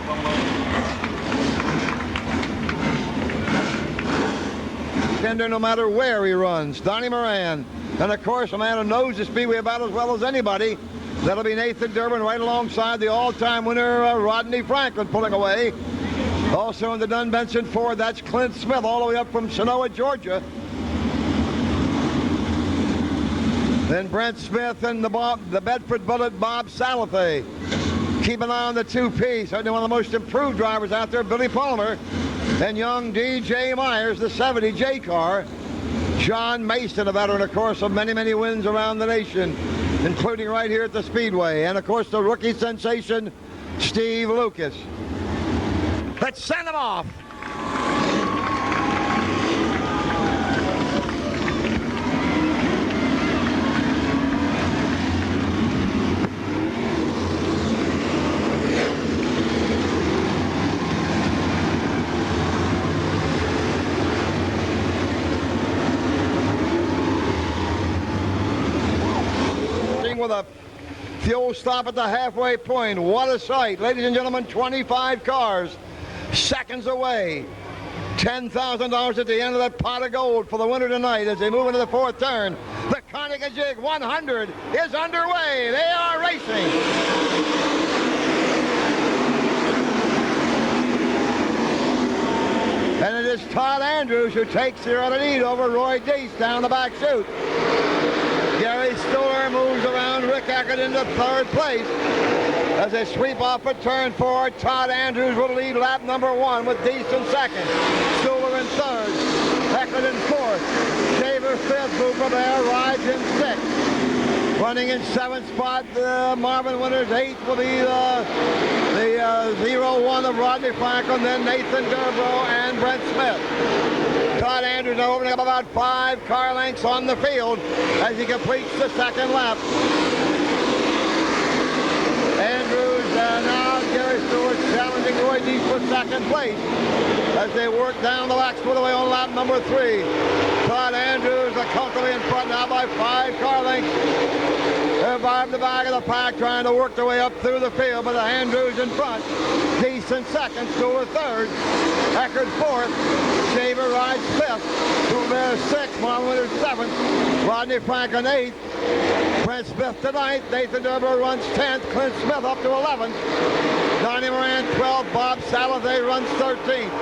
Tender no matter where he runs, Donnie Moran. And of course, a man who knows the Speedway about as well as anybody, that'll be Nathan Durbin right alongside the all-time winner, Rodney Franklin, pulling away. Also in the Dunn Benson Ford, that's Clint Smith, all the way up from Sonoa, Georgia. Then Brent Smith and the Bedford Bullet, Bob Salafay. Keep an eye on the 2P, certainly one of the most improved drivers out there, Billy Palmer. And young D.J. Myers, the 70J car. John Mason, a veteran, of course, of many, many wins around the nation, including right here at the Speedway. And, of course, the rookie sensation, Steve Lucas. Let's send him off. With a fuel stop at the halfway point. What a sight. Ladies and gentlemen, 25 cars seconds away. $10,000 at the end of that pot of gold for the winner tonight as they move into the fourth turn. The Conococheague 100 is underway. They are racing. And it is Todd Andrews who takes the early lead over Roy Deese down the back chute. Gary Stoller moves around Rick Eckert into third place. As they sweep off at turn 4, Todd Andrews will lead lap number 1 with Deese in second. Stoller in third. Eckert in fourth. Shaver fifth. Booper Bear rides in sixth. Running in seventh spot, Marvin Winters. Eighth will be the 0-1 of Rodney Franklin, then Nathan Gerbrow and Brent Smith. Todd Andrews now opening up about 5 car lengths on the field as he completes the second lap. Andrews now Gary Stewart challenging Roy Deese for second place as they work down the back straightaway on lap number 3. Todd Andrews comfortably in front now by 5 car lengths. They're in the back of the pack trying to work their way up through the field, but Andrews in front. Deese in second, Stewart third, Eckert fourth, Shaver rides fifth, Booper sixth, Marvin Winters seventh, Rodney Franklin eighth, Brent Smith to ninth, Nathan Gerbrow runs 10th, Clint Smith up to 11th, Donnie Moran 12th, Bob Salathe runs 13th.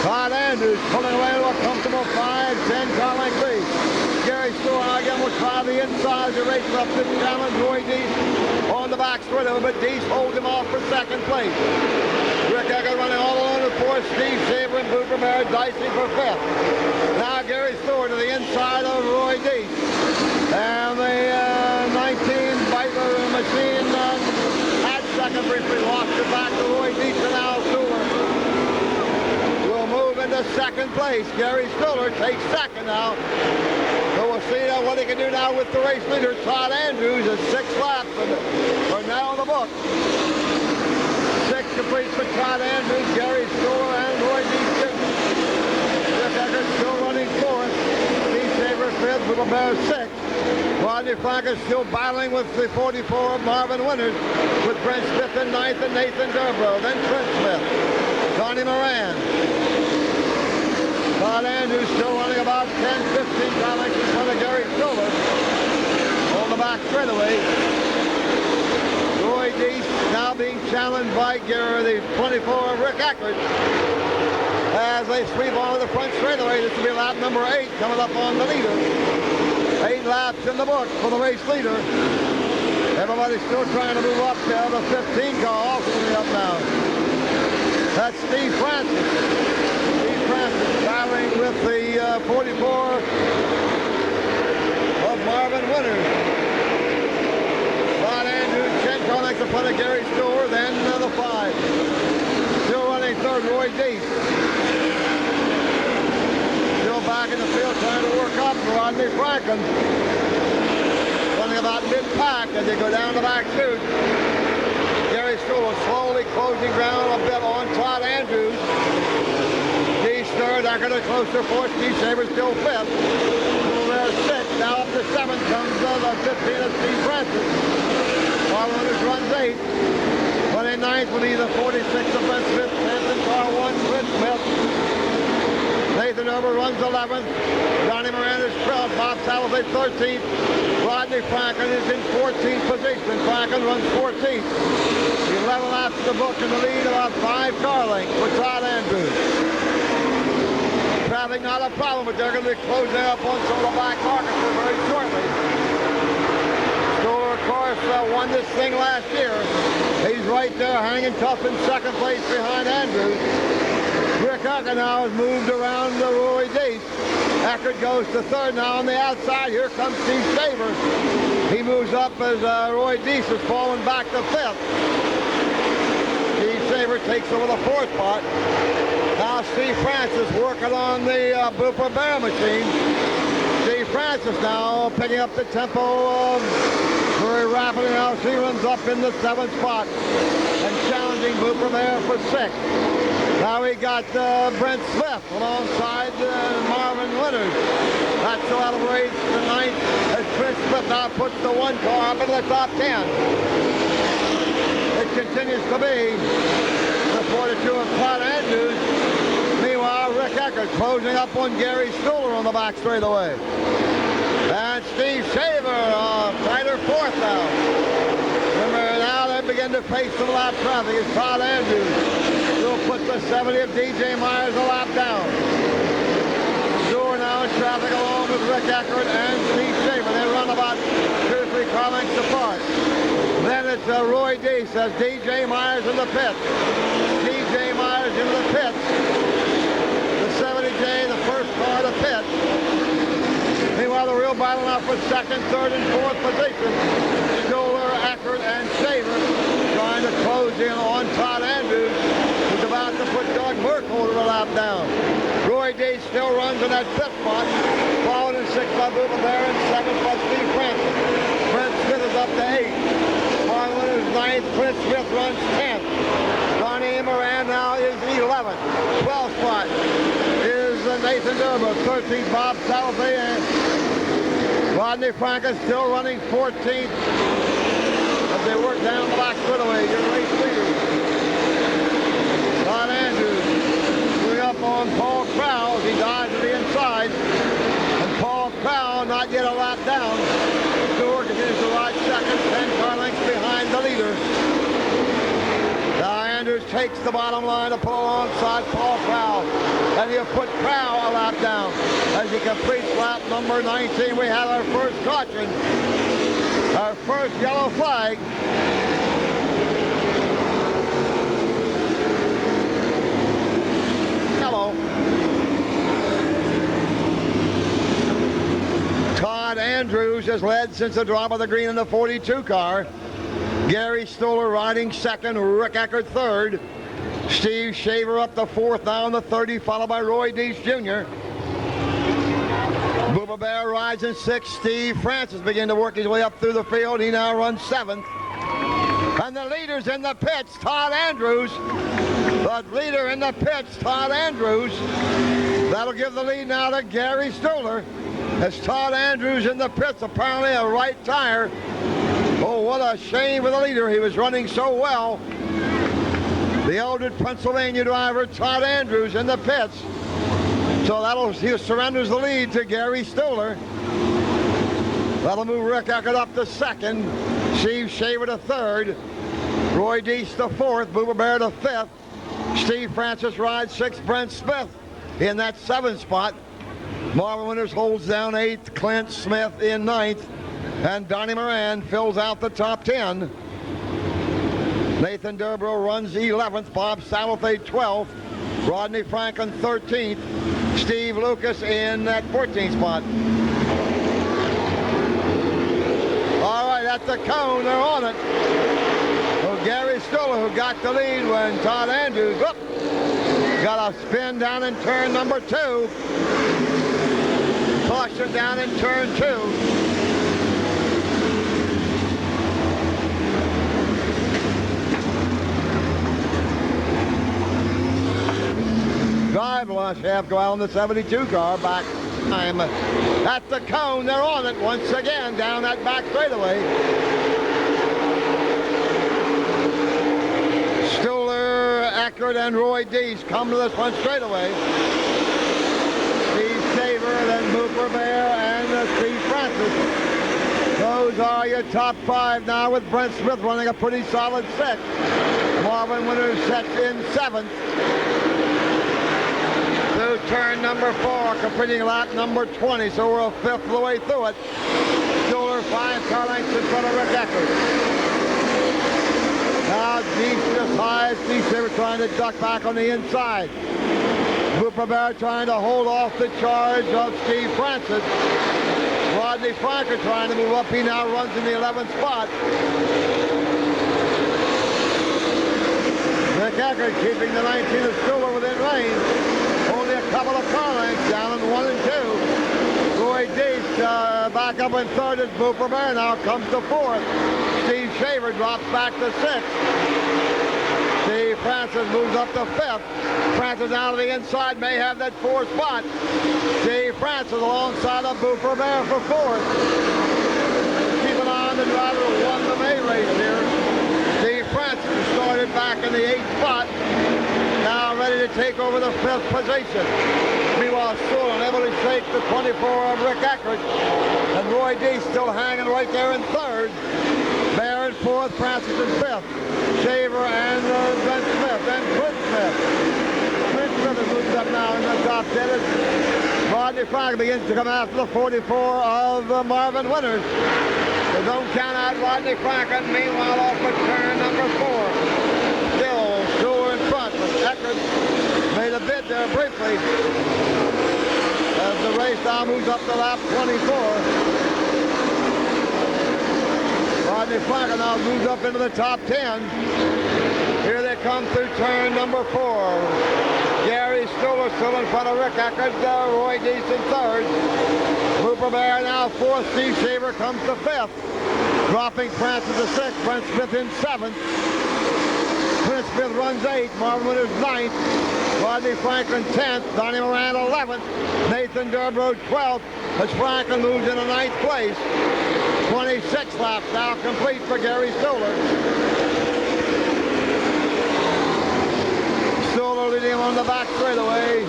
Todd Andrews pulling away to a comfortable 5-10 car length lead. Gary Stewart again will try the inside as he races up to challenge Roy Deese on the back straightaway, but Deese holds him off for second place. Rick Eckert running all alone at fourth, Steve Shaver and Booper Bear dicing for fifth. Now Gary Stewart to the inside of Roy Deese. And the 19 Beitler machine had second briefly, lost it back to Roy Deese and Al Stewart. Move into second place. Gary Stiller takes second now. So we'll see what he can do now with the race leader, Todd Andrews, at 6 laps are now in the book. 6 complete for Todd Andrews, Gary Stiller, and Roy Deese. Rick Eckert still running fourth. Steve Shaver fifth, Booper Bear sixth. Rodney Franklin still battling with the 44 of Marvin Winters, with Brent Smith in ninth and Nathan Gerbrow, then Trent Smith, Donnie Moran. Todd Andrews still running about 10-15 car lengths in front of Gary Stiller on the back straightaway. Roy Deese now being challenged by Gary, the 24 of Rick Eckert. As they sweep onto the front straightaway, this will be lap number 8 coming up on the leader. 8 laps in the book for the race leader. Everybody's still trying to move up there. The 15 car also moving up now. That's Steve Francis. Battling with the 44 of Marvin Winters. Todd Andrews, 10 car lengths in front of Gary Stewart, then the 5. Still running third, Roy Deese. Still back in the field trying to work up Rodney Franklin. Running about mid-pack as they go down the back chute. Gary Stewart slowly closing ground a bit on Todd Andrews. Third, Eckert closer, fourth, Steve Shaver still fifth. There's 6, now up to 7 comes the 15 of Steve Francis. Marvin Winters runs 8. 29th will be the 46 of Brent Smith, 10th in car 1, Brent Smith. Nathan Gerbrow runs 11th. Donnie Moran is 12th. Bob Salathe 13th. Rodney Franklin is in 14th position. Franklin runs 14th. 11 laps in the book in the lead, about 5 car lengths for Todd Andrews. Traffic not a problem, but they're going to be closing up on some of the back markers very shortly. Stoller, of course, won this thing last year. He's right there hanging tough in second place behind Andrews. Rick Eckert now has moved around to Roy Deese. Eckert goes to third now on the outside. Here comes Steve Shaver. He moves up as Roy Deese is falling back to fifth. Steve Shaver takes over the fourth spot. Now Steve Francis working on the Booper Bear machine. Steve Francis now picking up the tempo very rapidly. Now she runs up in the 7th spot and challenging Booper Bear for 6th. Now we got Brent Smith alongside Marvin Winters. That's still out of race the 9th as Brent Smith now puts the 1 car up into the top 10. The continues to be the 42 of Todd Andrews. Meanwhile, Rick Eckert closing up on Gary Stuller on the back straightaway. And Steve Shaver, tighter fourth now. Remember, now they begin to face some lap traffic as Todd Andrews will put the 70 of DJ Myers a lap down. Stuart now in traffic along with Rick Eckert and Steve Shaver. They run about 2 or 3 car lengths apart. Then it's Roy D says DJ Myers in the pits. DJ Myers into the pits. The 70J, the first car to pit. Meanwhile, the real battle now for second, third, and fourth position. Stoller, Eckert, and Shaver trying to close in on Todd Andrews, who's about to put Doug Merkholder a lap down. Roy D still runs in that fifth spot, followed in sixth by Booba Bear and seventh by Steve Francis. Brent Smith is up to 8th. Marlon is 9th. Clint Smith runs 10th. Donnie Moran now is 11th. 12th spot is Nathan Durbo. 13th, Bob Salve, and Rodney Frank is still running 14th as they work down the back straightaway. Your race leaders. Todd Andrews moving up on Paul Crow as he dives to the inside. And Paul Crow not yet a lap down. Stewart continues to ride second, 10 car lengths behind the leader. Now Andrews takes the bottom line to pull alongside Paul Crow. And he'll put Crow a lap down. As he completes lap number 19, we have our first caution. Our first yellow flag. Yellow. Todd Andrews has led since the drop of the green in the 42 car. Gary Stoller riding second, Rick Eckert third. Steve Shaver up to fourth now in the 30, followed by Roy Dees Jr. Booba Bear rides in sixth. Steve Francis begin to work his way up through the field. He now runs seventh. And the leader's in the pits, Todd Andrews. The leader in the pits, Todd Andrews. That'll give the lead now to Gary Stoller. As Todd Andrews in the pits, apparently a right tire. Oh, what a shame for the leader. He was running so well. The Eldred, Pennsylvania driver, Todd Andrews in the pits. So he surrenders the lead to Gary Stoller. That'll move Rick Eckert up to second. Steve Shaver to third. Roy Dees to fourth. Booba Bear to fifth. Steve Francis rides sixth. Brent Smith in that seventh spot. Marvin Winters holds down eighth. Clint Smith in ninth. And Donnie Moran fills out the top 10. Nathan Durbro runs 11th. Bob Salathe 12th. Rodney Franklin 13th. Steve Lucas in that 14th spot. All right, at the cone, they're on it. So Gary Stoller, who got the lead when Todd Andrews got a spin down in turn number 2. Caution down in turn 2. Drive launch half go out on the 72 car back time. At the cone, they're on it once again down that back straightaway. Stoller, Eckert, and Roy Dees come to this one straightaway. Steve Shaver, then Booper Bear, and Steve Francis. Those are your top 5 now with Brent Smith running a pretty solid 6th. Marvin Winters sets in 7th. Through turn number 4, completing lap number 20, so we're a fifth of the way through it. Stoller 5 car lengths in front of Rick Eckert. Now Dees just high as Steve Shaver trying to duck back on the inside. Booper Bear trying to hold off the charge of Steve Francis. Rodney Franker trying to move up. He now runs in the 11th spot. Rick Eckert keeping the 19 of Stoller within range. Only a couple of car lengths down in 1 and 2. Roy Dees back up in third as Booper Bear now comes to fourth. Steve Shaver drops back to 6th. Steve Francis moves up to 5th. Francis out of the inside may have that 4th spot. Steve Francis alongside of Booper Bear for 4th. Keep an eye on the driver who won the May race here. Steve Francis back in the 8th spot. Now ready to take over the 5th position. Meanwhile, Sewell unable to shake the 24 of Rick Eckert. And Roy D still hanging right there in 3rd. Bear in 4th, Francis in 5th. Shaver and Ben Smith and Clint Smith. Clint Smith has moved up now in the top 10. Rodney Franklin begins to come after the 44 of Marvin Winters. They don't count out Rodney Franklin. Meanwhile, off of turn number 4. Still Sewell in front, but Eckert made a bid there briefly. As the race now moves up to lap 24. Rodney Franklin now moves up into the top 10. Here they come through turn number 4. Gary Stuller still in front of Rick Eckert. Roy Deese in 3rd. Hooper Bear now 4th. Steve Shaver comes to 5th. Dropping Francis to 6th. Brent Smith in 7th. Clint Smith runs 8th. Marvin Winters 9th. Rodney Franklin 10th. Donnie Moran 11th. Nathan Durbrow 12th. As Franklin moves into 9th place. 26 laps now complete for Gary Stuller. Stuller leading him on the back straightaway.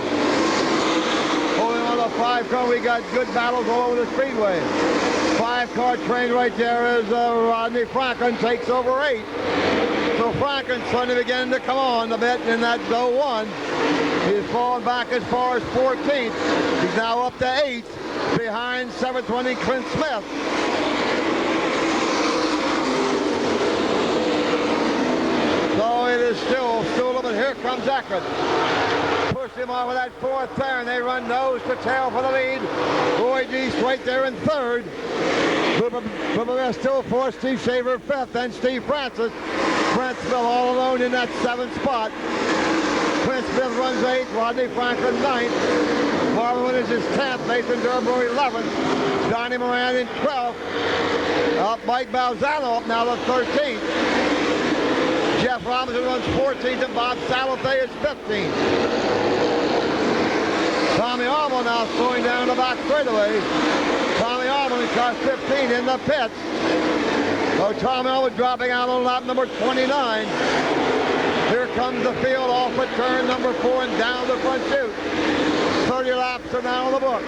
Holding on the 5-car. We got good battles all over the speedway. 5-car train right there as Rodney Franklin takes over 8. So Franklin's suddenly beginning to come on a bit in that 1. He's fallen back as far as 14th. He's now up to 8th behind 720 Clint Smith. So it is still Stuller, but here comes Eckert. Pushed him off with that 4th turn. They run nose to tail for the lead. Roy Deese right there in 3rd. Hooper still 4th. Steve Shaver 5th. Then Steve Francis. Brent Smith all alone in that 7th spot. Clint Smith runs 8th. Rodney Franklin 9th. Marvin Winters is 10th. Nathan Durbrow 11th. Donnie Moran in 12th. Mike Balzano up now to 13th. Jeff Robinson runs 14th and Bob Salathe is 15th. Tommy Armour now slowing down the back straightaway. Tommy Armour in car 15 in the pits. So Tommy Armour dropping out on lap number 29. Here comes the field off at turn number 4 and down the front chute. 30 laps are now on the book.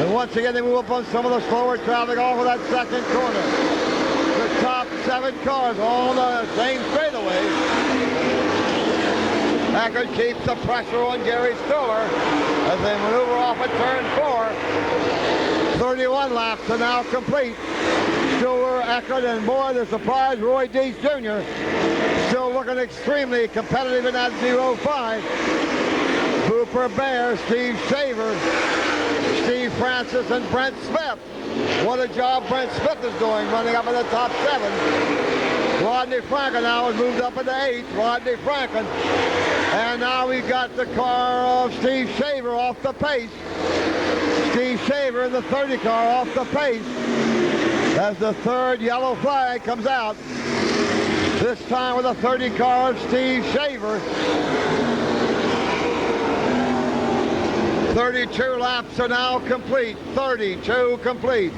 And once again they move up on some of the slower traffic off of that 2nd corner. The top 7 cars all on the same straightaway. Eckert keeps the pressure on Gary Stuller as they maneuver off at turn 4. 31 laps are now complete. Stuller, Eckert, and boy, the surprise, Roy Deese Jr. still looking extremely competitive in that 05. Hooper Bear, Steve Shaver, Steve Francis, and Brent Smith. What a job Brent Smith is doing, running up in the top 7. Rodney Franklin now has moved up into 8th. Rodney Franklin. And now we've got the car of Steve Shaver off the pace. Steve Shaver in the 30 car off the pace. As the 3rd yellow flag comes out. This time with the 30 car of Steve Shaver. 32 laps are now complete. 32 complete.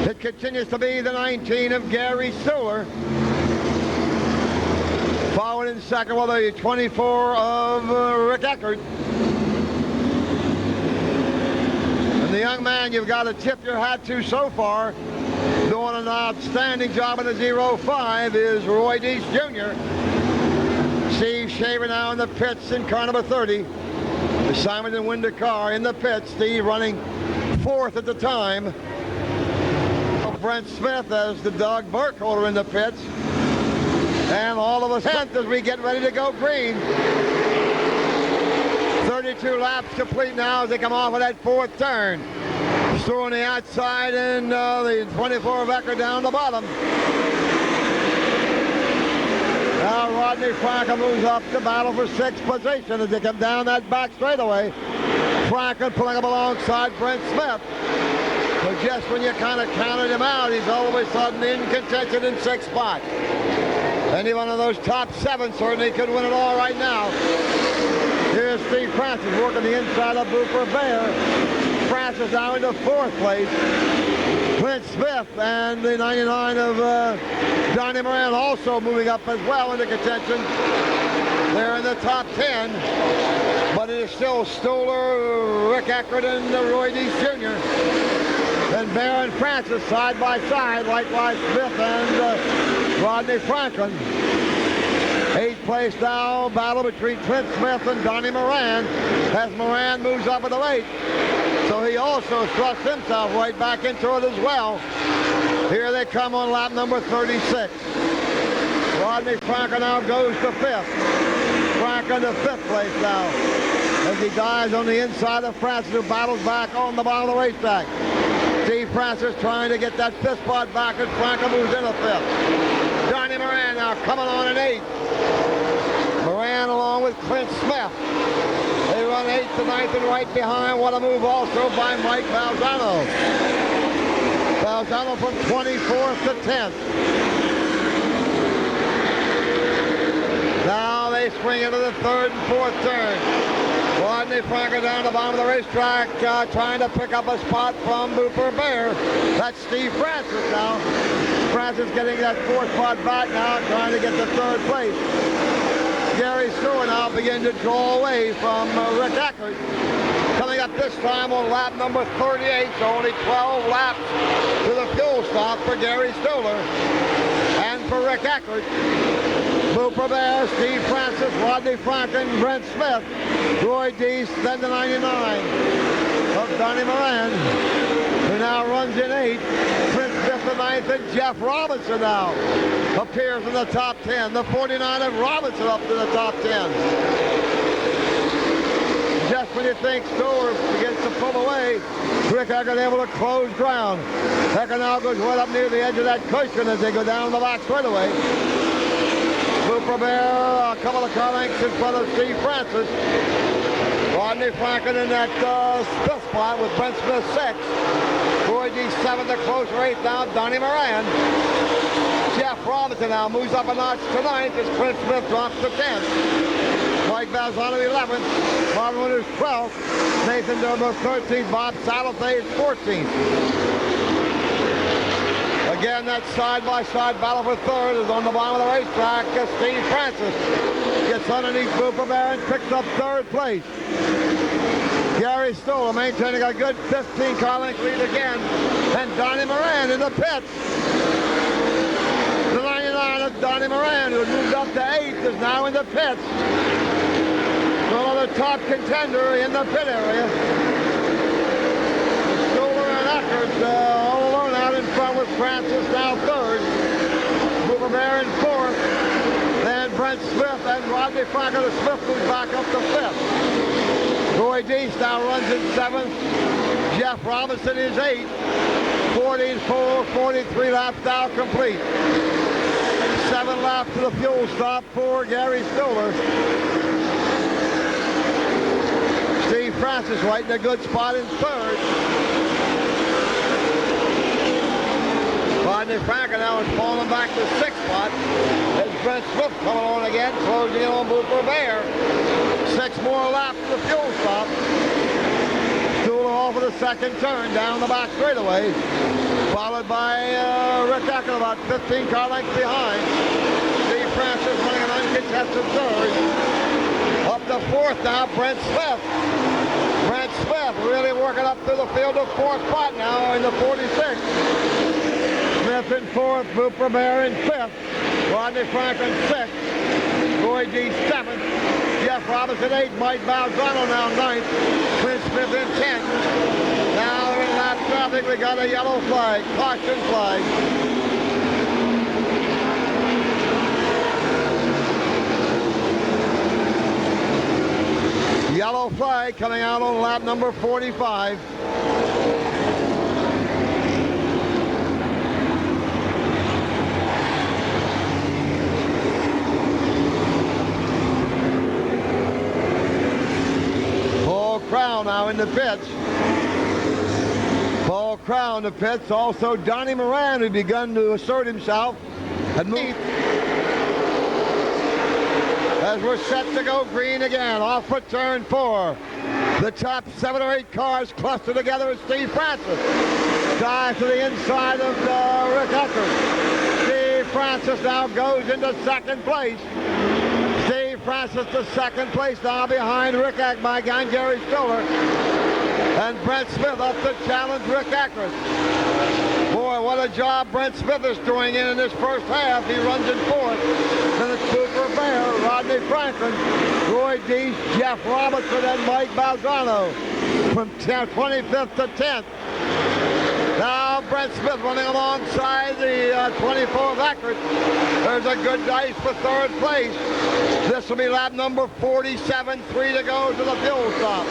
It continues to be the 19 of Gary Stuller. Followed in 2nd with the 24 of Rick Eckert. And the young man you've got to tip your hat to so far, doing an outstanding job in the 05, is Roy Deese Jr. Steve Shaver now in the pits in car number 30. The Simon and Winder car in the pits. Steve running 4th at the time. Brent Smith as the Doug Burkholder in the pits. And all of us 10th as we get ready to go green. 32 laps complete now as they come off of that 4th turn. Through on the outside and the 24 of Eckert down the bottom. Now Rodney Franklin moves up to battle for 6th position as they come down that back straightaway. Franklin pulling up alongside Brent Smith. So just when you kind of counted him out, he's all of a sudden in contention in 6th spot. Any one of those top 7 certainly could win it all right now. Here's Steve Francis working the inside of Hooper Bear. Francis now into 4th place. Clint Smith, and the 99 of Donnie Moran also moving up as well into contention. They're in the top 10, but it is still Stoller, Rick Eckert, and Roy Deese Jr. And Bear and Francis side by side, likewise Smith and Rodney Franklin. 8th place now, battle between Clint Smith and Donnie Moran as Moran moves up into 8th. So he also thrusts himself right back into it as well. Here they come on lap number 36. Rodney Franklin now goes to 5th. Franklin to 5th place now as he dives on the inside of Francis, who battles back on the bottom of the racetrack. Steve Francis trying to get that 5th spot back as Franklin moves into 5th. Donnie Moran now coming on in 8th. Moran along with Clint Smith. They run 8th to 9th and right behind. What a move also by Mike Balzano. Balzano from 24th to 10th. Now they swing into the 3rd and 4th turn. Rodney Franklin down the bottom of the racetrack trying to pick up a spot from Booper Bear. That's Steve Francis now. Francis getting that 4th spot back now, trying to get to 3rd place. Gary Stewart now beginning to draw away from Rick Eckert. Coming up this time on lap number 38, so only 12 laps to the fuel stop for Gary Stoller. And for Rick Eckert, Booper Bear, Steve Francis, Rodney Franklin, Brent Smith, Roy Deese, then the 99 of Donnie Moran, who now runs in 8th. Clint Smith the 9th, and Jeff Robinson now appears in the top 10. The 49 of Robinson up to the top 10. Just when you think Stoller begins to pull away, Rick Eckert able to close ground. Eckert now goes right up near the edge of that cushion as they go down the back straightaway. Booper Bear, a couple of car lengths in front of Steve Francis. Rodney Franklin in that 5th spot with Brent Smith 6th. Roy Deese 7th, the closer 8th now, Donnie Moran. Jeff Robinson now moves up a notch to 9th as Clint Smith drops to 10th. Mike Balzano 11th, Marvin Winters 12th, Nathan Durbo 13th, Bob Salathay is 14th. Again, that side-by-side battle for 3rd is on the bottom of the racetrack. Steve Francis gets underneath Booper Bear and picks up 3rd place. Gary Stoller maintaining a good 15 car length lead again. And Donnie Moran in the pits. The 99 of Donnie Moran, who had moved up to 8th, is now in the pits. Another top contender in the pit area. Stoller and Eckert all alone out in front with Francis now 3rd. Booper Bear in 4th. Then Brent Smith and Rodney Franklin of Smith moves back up to 5th. Roy Deese now runs in 7th. Jeff Robinson is 8th. 44, 43 laps now complete. 7 laps to the fuel stop for Gary Stoller. Steve Francis right in a good spot in 3rd. Rodney Franklin now is falling back to 6th spot. As Brent Smith coming on again, closing in on Booper Bear. 6 more laps to the fuel stop. Stoller off of the 2nd turn down the back straightaway. Followed by Rick Eckert about 15 car lengths behind. Steve Francis running an uncontested 3rd. Up to 4th now, Brent Smith. Brent Smith really working up through the field of 4th spot now in the 46th. Smith in 4th, Booper Bear in 5th. Rodney Franklin 6th. Roy Deese 7th. Jeff Robinson 8th. Mike Balzano now 9th. Clint Smith in 10th. Now in lap traffic, we got a yellow flag, caution flag. Yellow flag coming out on lap number 45. Paul Crown now in the pits. Paul Crown in the pits. Also Donnie Moran, who begun to assert himself and move. As we're set to go green again, off for turn 4. The top 7 or 8 cars cluster together as Steve Francis Dive to the inside of Rick Eckert. Steve Francis now goes into second place. Steve Francis to second place now behind Rick Eckert, behind Gary Stiller. And Brent Smith up to challenge Rick Eckert. Boy, what a job Brent Smith is doing in this first half. He runs in fourth. Then it's Cooper Bear, Rodney Franklin, Roy Deese, Jeff Robinson, and Mike Balzano from 25th to 10th. Now Brent Smith running alongside the 24 Eckert. There's a good dice for third place. This will be lap number 47, 3 to go to the fuel stop.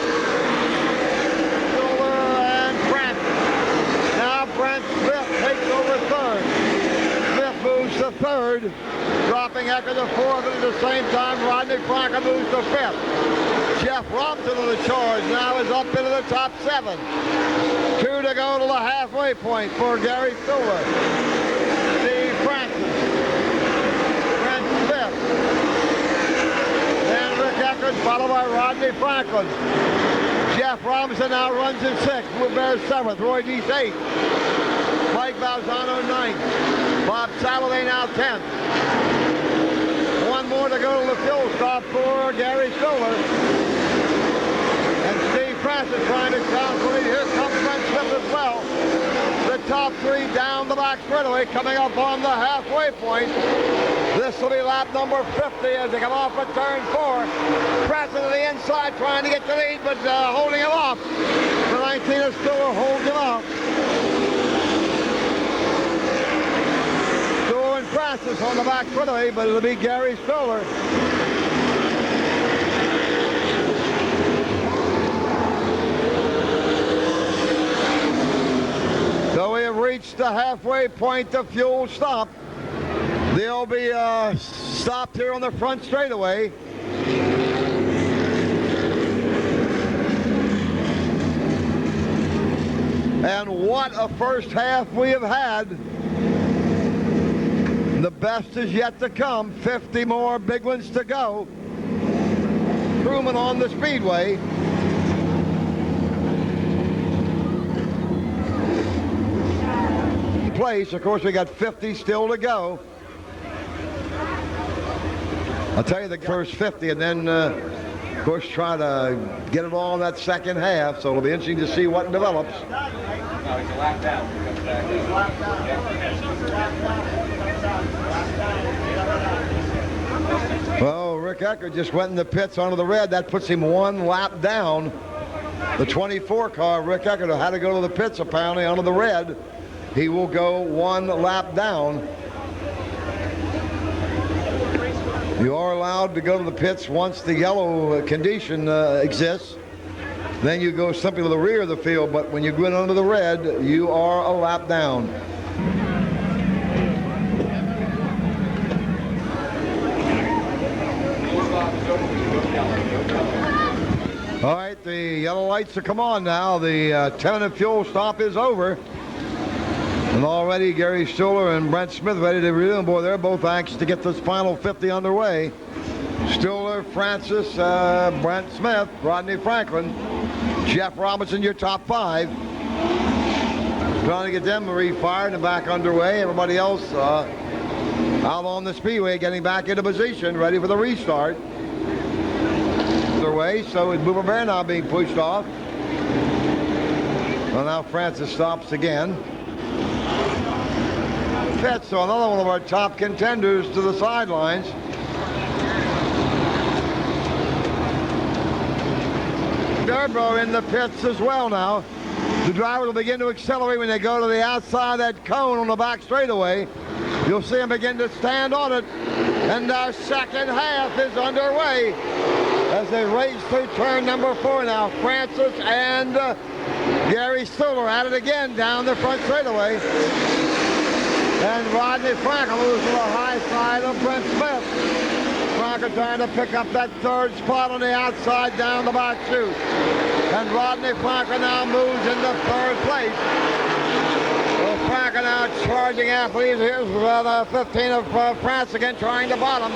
Brent Smith takes over third. Smith moves to third, dropping Eckert to fourth, and at the same time, Rodney Franklin moves to fifth. Jeff Robinson of the charge now is up into the top 7. 2 to go to the halfway point for Gary Stiller. Steve Francis, Brent Smith, and Rick Eckert, followed by Rodney Franklin. Jeff Robinson now runs in 6th. Will Bear 7th. Roy Deese 8th. Mike Balzano 9th. Bob Salovey now 10th. One more to go to the fuel stop for Gary Stiller. And Steve Francis trying to challenge the lead. Here comes Brent Smith as well. The top 3 down the back straightaway coming up on the halfway point. This will be lap number 50 as they come off at turn 4. Francis to the inside trying to get the lead, but holding him off. The 19 is Stiller holds him off. Stiller and Francis on the back straightaway, but it'll be Gary Stiller. So we have reached the halfway point of fuel stop. They'll be stopped here on the front straightaway. And what a first half we have had. The best is yet to come. 50 more big ones to go. Crewman on the speedway. Place. Of course, we got 50 still to go. I'll tell you the first 50 and then, of course, try to get it all in that second half. So it'll be interesting to see what develops. Well, Rick Eckert just went in the pits onto the red. That puts him 1 lap down. The 24 car, Rick Eckert, had to go to the pits apparently onto the red. He will go 1 lap down. You are allowed to go to the pits once the yellow condition exists. Then you go simply to the rear of the field, but when you go in under the red, you are a lap down. All right, the yellow lights are come on now. The 10-minute fuel stop is over. And already Gary Stiller and Brent Smith ready to resume. Boy, they're both anxious to get this final 50 underway. Stiller, Francis, Brent Smith, Rodney Franklin, Jeff Robinson, your top 5. Trying to get them refired and back underway. Everybody else out on the speedway getting back into position, ready for the restart. Underway, so is Boomer Bear now being pushed off. Well, now Francis stops again. Pits, so another one of our top contenders to the sidelines. Durbo in the pits as well now. The driver will begin to accelerate when they go to the outside of that cone on the back straightaway. You'll see him begin to stand on it. And our second half is underway as they race through turn number 4 now. Francis and Gary Stiller at it again down the front straightaway. And Rodney Franklin moves to the high side of Brent Smith. Franklin trying to pick up that 3rd spot on the outside down the back chute. And Rodney Franklin now moves into 3rd place. So Franklin now charging after these. Here's the 15 of France again trying to bottom.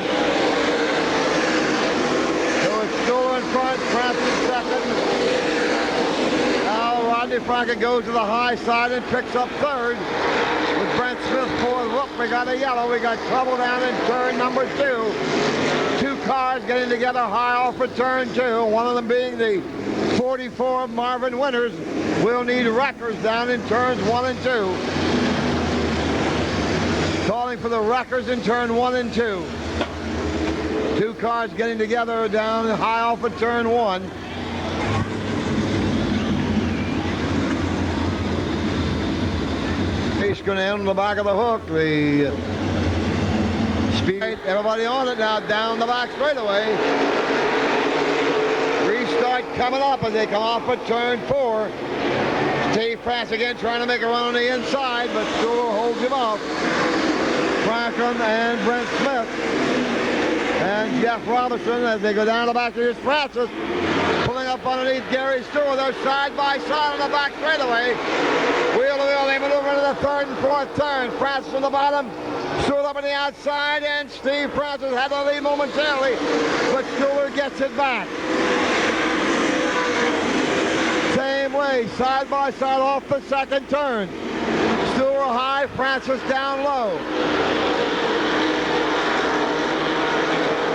So it's Stiller in front, France in second. Now Rodney Franklin goes to the high side and picks up third. With Brent Smith fourth. Look, we got a yellow. We got trouble down in turn number 2. 2 cars getting together high off of turn 2. One of them being the 44 of Marvin Winters. We'll need wreckers down in turns 1 and 2. Calling for the wreckers in turn 1 and 2. 2 cars getting together down high off of turn 1. He's going to end on the back of the hook. The speed. Everybody on it now, down the back straightaway. Restart coming up as they come off of turn 4. Steve Francis again trying to make a run on the inside, but Stuhler holds him off. Franklin and Brent Smith and Jeff Robinson as they go down the back. Here's Francis pulling up underneath Gary Stuhler. They're side by side on the back straightaway. Wheel to wheel, they maneuver into the 3rd and 4th turn. Francis on the bottom, Stuhler up on the outside, and Steve Francis had to lead momentarily, but Stuhler gets it back. Same way, side by side off the 2nd turn. Stuhler high, Francis down low.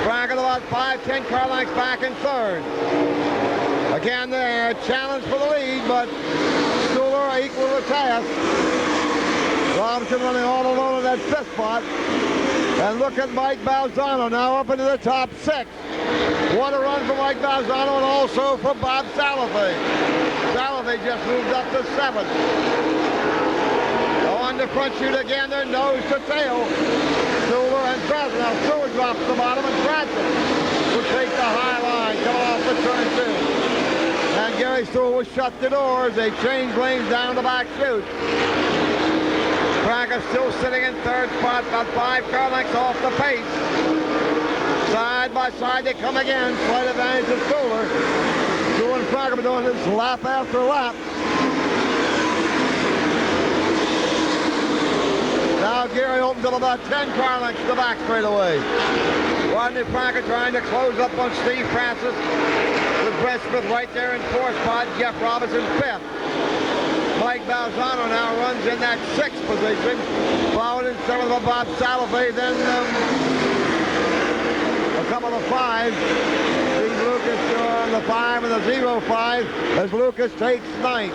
Franklin about 5-10 car lengths back in 3rd. Again, they're challenged for the lead, but Stuhler equal the task. Robinson running all alone in that 5th spot. And look at Mike Balzano now up into the top 6. What a run for Mike Balzano and also for Bob Salafay. Salafay just moved up to 7th. On the front chute again, they're nose to tail. Stuhler and Francis. Now Stuhler drops the bottom and Francis will take the high line coming off the turn 2. And Gary Stuhler will shut the doors. They change lanes down the back chute. Francis still sitting in 3rd spot, about 5 car lengths off the pace. Side by side they come again. Slight advantage of Stuhler. Stuhler and Francis doing this lap after lap. Now Gary opens up about 10 car lengths to the back straightaway. Rodney Franklin trying to close up on Steve Francis. With Brent Smith right there in 4th spot. Jeff Robinson 5th. Mike Balzano now runs in that 6th position. Followed in 7th by Bob Salafay. Then a couple of 5s. Steve Lucas on the 5 and the 0-5 as Lucas takes 9th.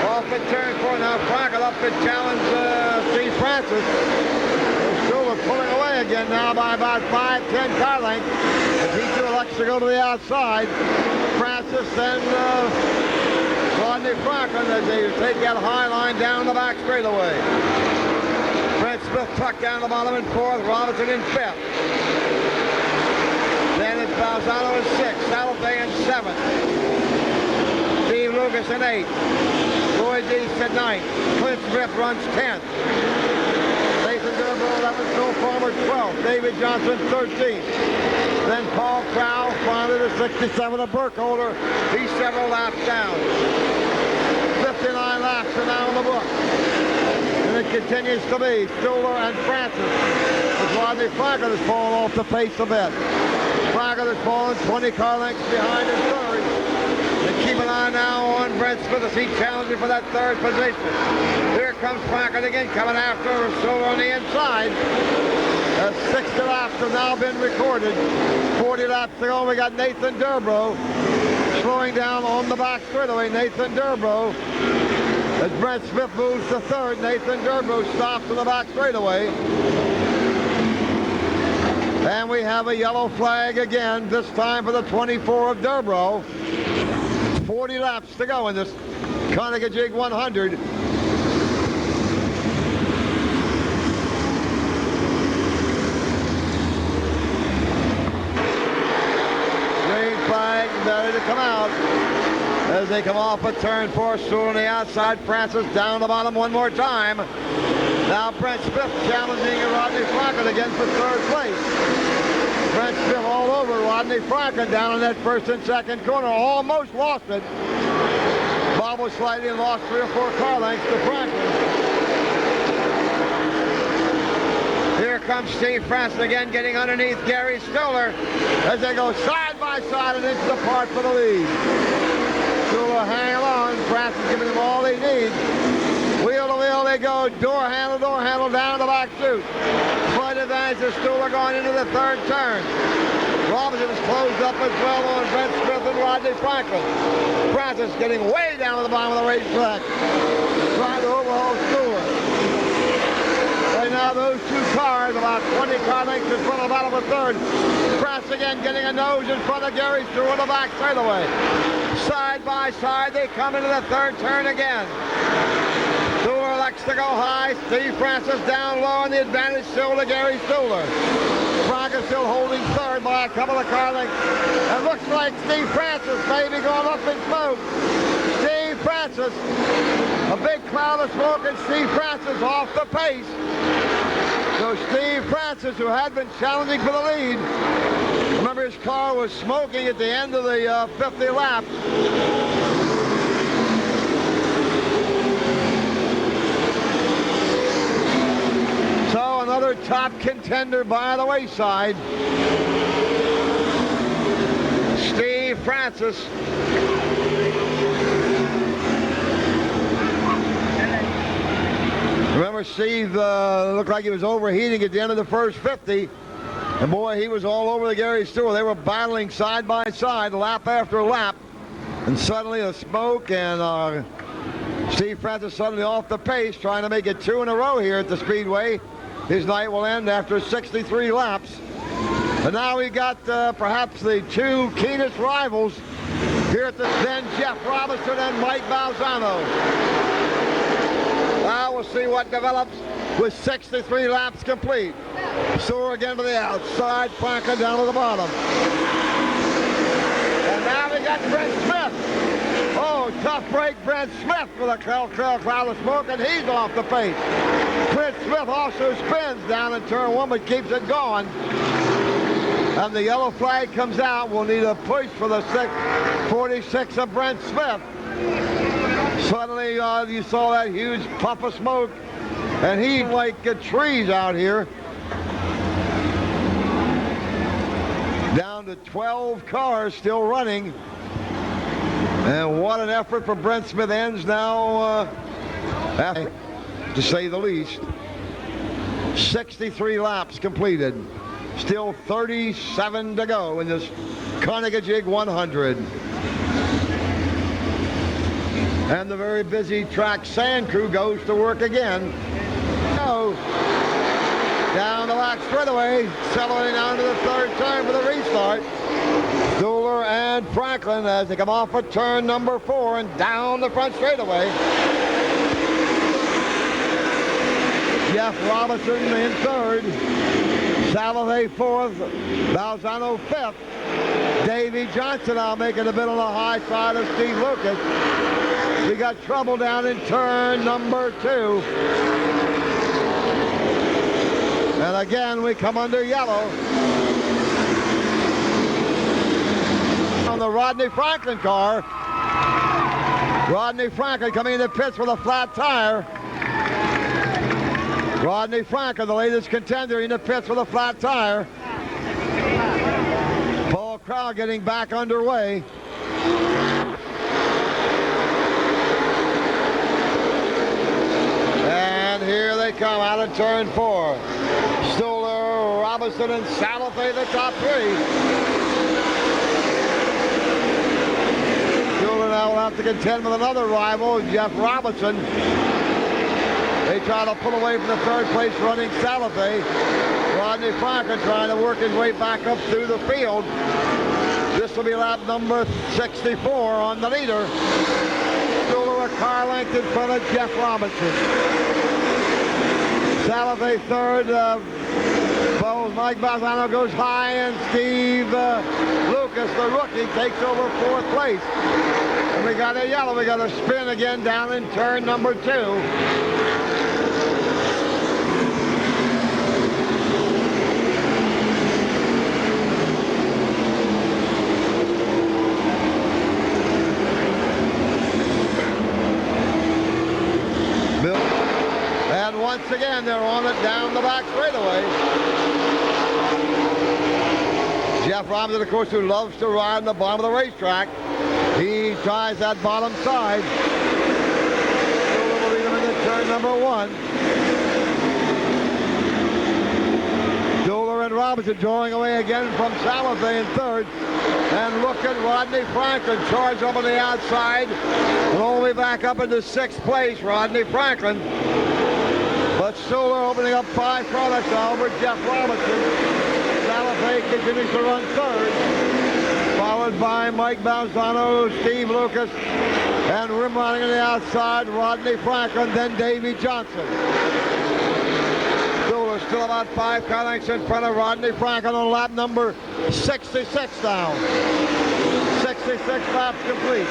Off at turn 4 now. Franklin up to challenge Steve Francis. Stuhler pulling away again now by about 5-10 car lengths. As he too elects to go to the outside. Francis and Rodney Franklin as they take that high line down the back straightaway. Brent Smith tucked down the bottom in 4th. Robinson in 5th. Then it's Balzano in 6th. Salafay in 7th. Steve Lucas in 8th. Lloyd Deese at 9th. Clint Smith runs 10th. Nathan Durbo 11th. Phil Farmer 12th. David Johnson 13th. Then Paul Crow finally to 67 of Burkholder. He's several laps down. 59 laps are now in the book. And it continues to be Stuhler and Francis. As Rodney Franklin has fallen off the pace a bit. Franklin has fallen 20 car lengths behind in 3rd. And keep an eye now on Brent Smith as he challenges for that 3rd position. Here comes Franklin again coming after Stuhler on the inside. 60 laps have now been recorded. 40 laps to go. We got Nathan Durbro slowing down on the back straightaway. Nathan Durbro. As Brent Smith moves to 3rd, Nathan Durbro stops on the back straightaway. And we have a yellow flag again, this time for the 24 of Durbro. 40 laps to go in this Conococheague 100. Flag ready to come out as they come off a turn 4. Stuhler on the outside. Francis down the bottom one more time. Now Brent Smith challenging Rodney Franklin again for 3rd place. Brent Smith all over Rodney Franklin down in that 1st and 2nd corner. Almost lost it. Bobbled slightly and lost 3 or 4 car lengths to Franklin. Here comes Steve Francis again, getting underneath Gary Stuhler as they go side by side and inches apart for the lead. Stuhler hanging along. Francis giving them all they need. Wheel to wheel they go, door handle down the back chute. Slight advantage to Stuhler going into the third turn. Robinson is closed up as well on Brent Smith and Rodney Franklin. Francis getting way down to the bottom of the racetrack, trying to overhaul Stuhler. Right now those two cars about 20 car lengths in front of the bottom of the third. Francis again getting a nose in front of Gary Stuhler on the back straightaway. Side by side they come into the third turn again. Stuhler likes to go high. Steve Francis down low, and the advantage still to Gary Stuhler. Francis still holding third by a couple of car lengths. It looks like Steve Francis may be going up in smoke. Steve Francis, a big cloud of smoke, and Steve Francis off the pace. So Steve Francis, who had been challenging for the lead, remember his car was smoking at the end of the 50 laps. So another top contender by the wayside. Steve Francis. Remember, Steve looked like he was overheating at the end of the first 50. And boy, he was all over the Gary Stuhler. They were battling side by side, lap after lap. And suddenly the smoke and Steve Francis suddenly off the pace, trying to make it 2 in a row here at the Speedway. His night will end after 63 laps. And now we got perhaps the two keenest rivals here at the then Jeff Robinson and Mike Balzano. Now we'll see what develops with 63 laps complete. Stuhler again to the outside, Franklin down to the bottom. And now we got Brent Smith. Oh, tough break, Brent Smith with a cloud of smoke, and he's off the pace. Brent Smith also spins down in turn 1, but keeps it going. And the yellow flag comes out. We'll need a push for the 46 of Brent Smith. Suddenly, you saw that huge puff of smoke, and he like trees out here. Down to 12 cars still running. And what an effort for Brent Smith. Ends now, to say the least. 63 laps completed. Still 37 to go in this Conococheague 100. And the very busy track sand crew goes to work again. So, down the back straightaway, accelerating down to the third turn for the restart. Stuhler and Franklin as they come off of turn number 4 and down the front straightaway. Jeff Robinson in third. Salovey fourth. Balzano fifth. Davey Johnson now making a bit on the high side of Steve Lucas. We got trouble down in turn number 2. And again, we come under yellow. On the Rodney Franklin car. Rodney Franklin coming into pits with a flat tire. Rodney Franklin, the latest contender, in the pits with a flat tire. Paul Crow getting back underway. And here they come out of turn 4. Stuhler, Robinson, and Salovey, the top 3. Stuhler now will have to contend with another rival, Jeff Robinson. They try to pull away from the third place running Salovey. Rodney Franklin trying to work his way back up through the field. This will be lap number 64 on the leader. Stuhler a car length in front of Jeff Robinson. Salovey third. Mike Balzano goes high, and Steve Lucas, the rookie, takes over 4th place. And we got a yellow. We got a spin again down in turn number 2. Once again, and they're on it down the back straightaway. Jeff Robinson, of course, who loves to ride on the bottom of the racetrack. He tries that bottom side. Stuhler will lead him into turn number 1. Stuhler and Robinson drawing away again from Salafay in third. And look at Rodney Franklin charge up on the outside. And all the way back up into 6th place, Rodney Franklin. But Stuhler opening up 5 products now over Jeff Robinson. Salafay continues to run third. Followed by Mike Balzano, Steve Lucas, and rim running on the outside, Rodney Franklin, then Davey Johnson. Stuhler still about 5 car lengths in front of Rodney Franklin on lap number 66 now. 66 laps complete.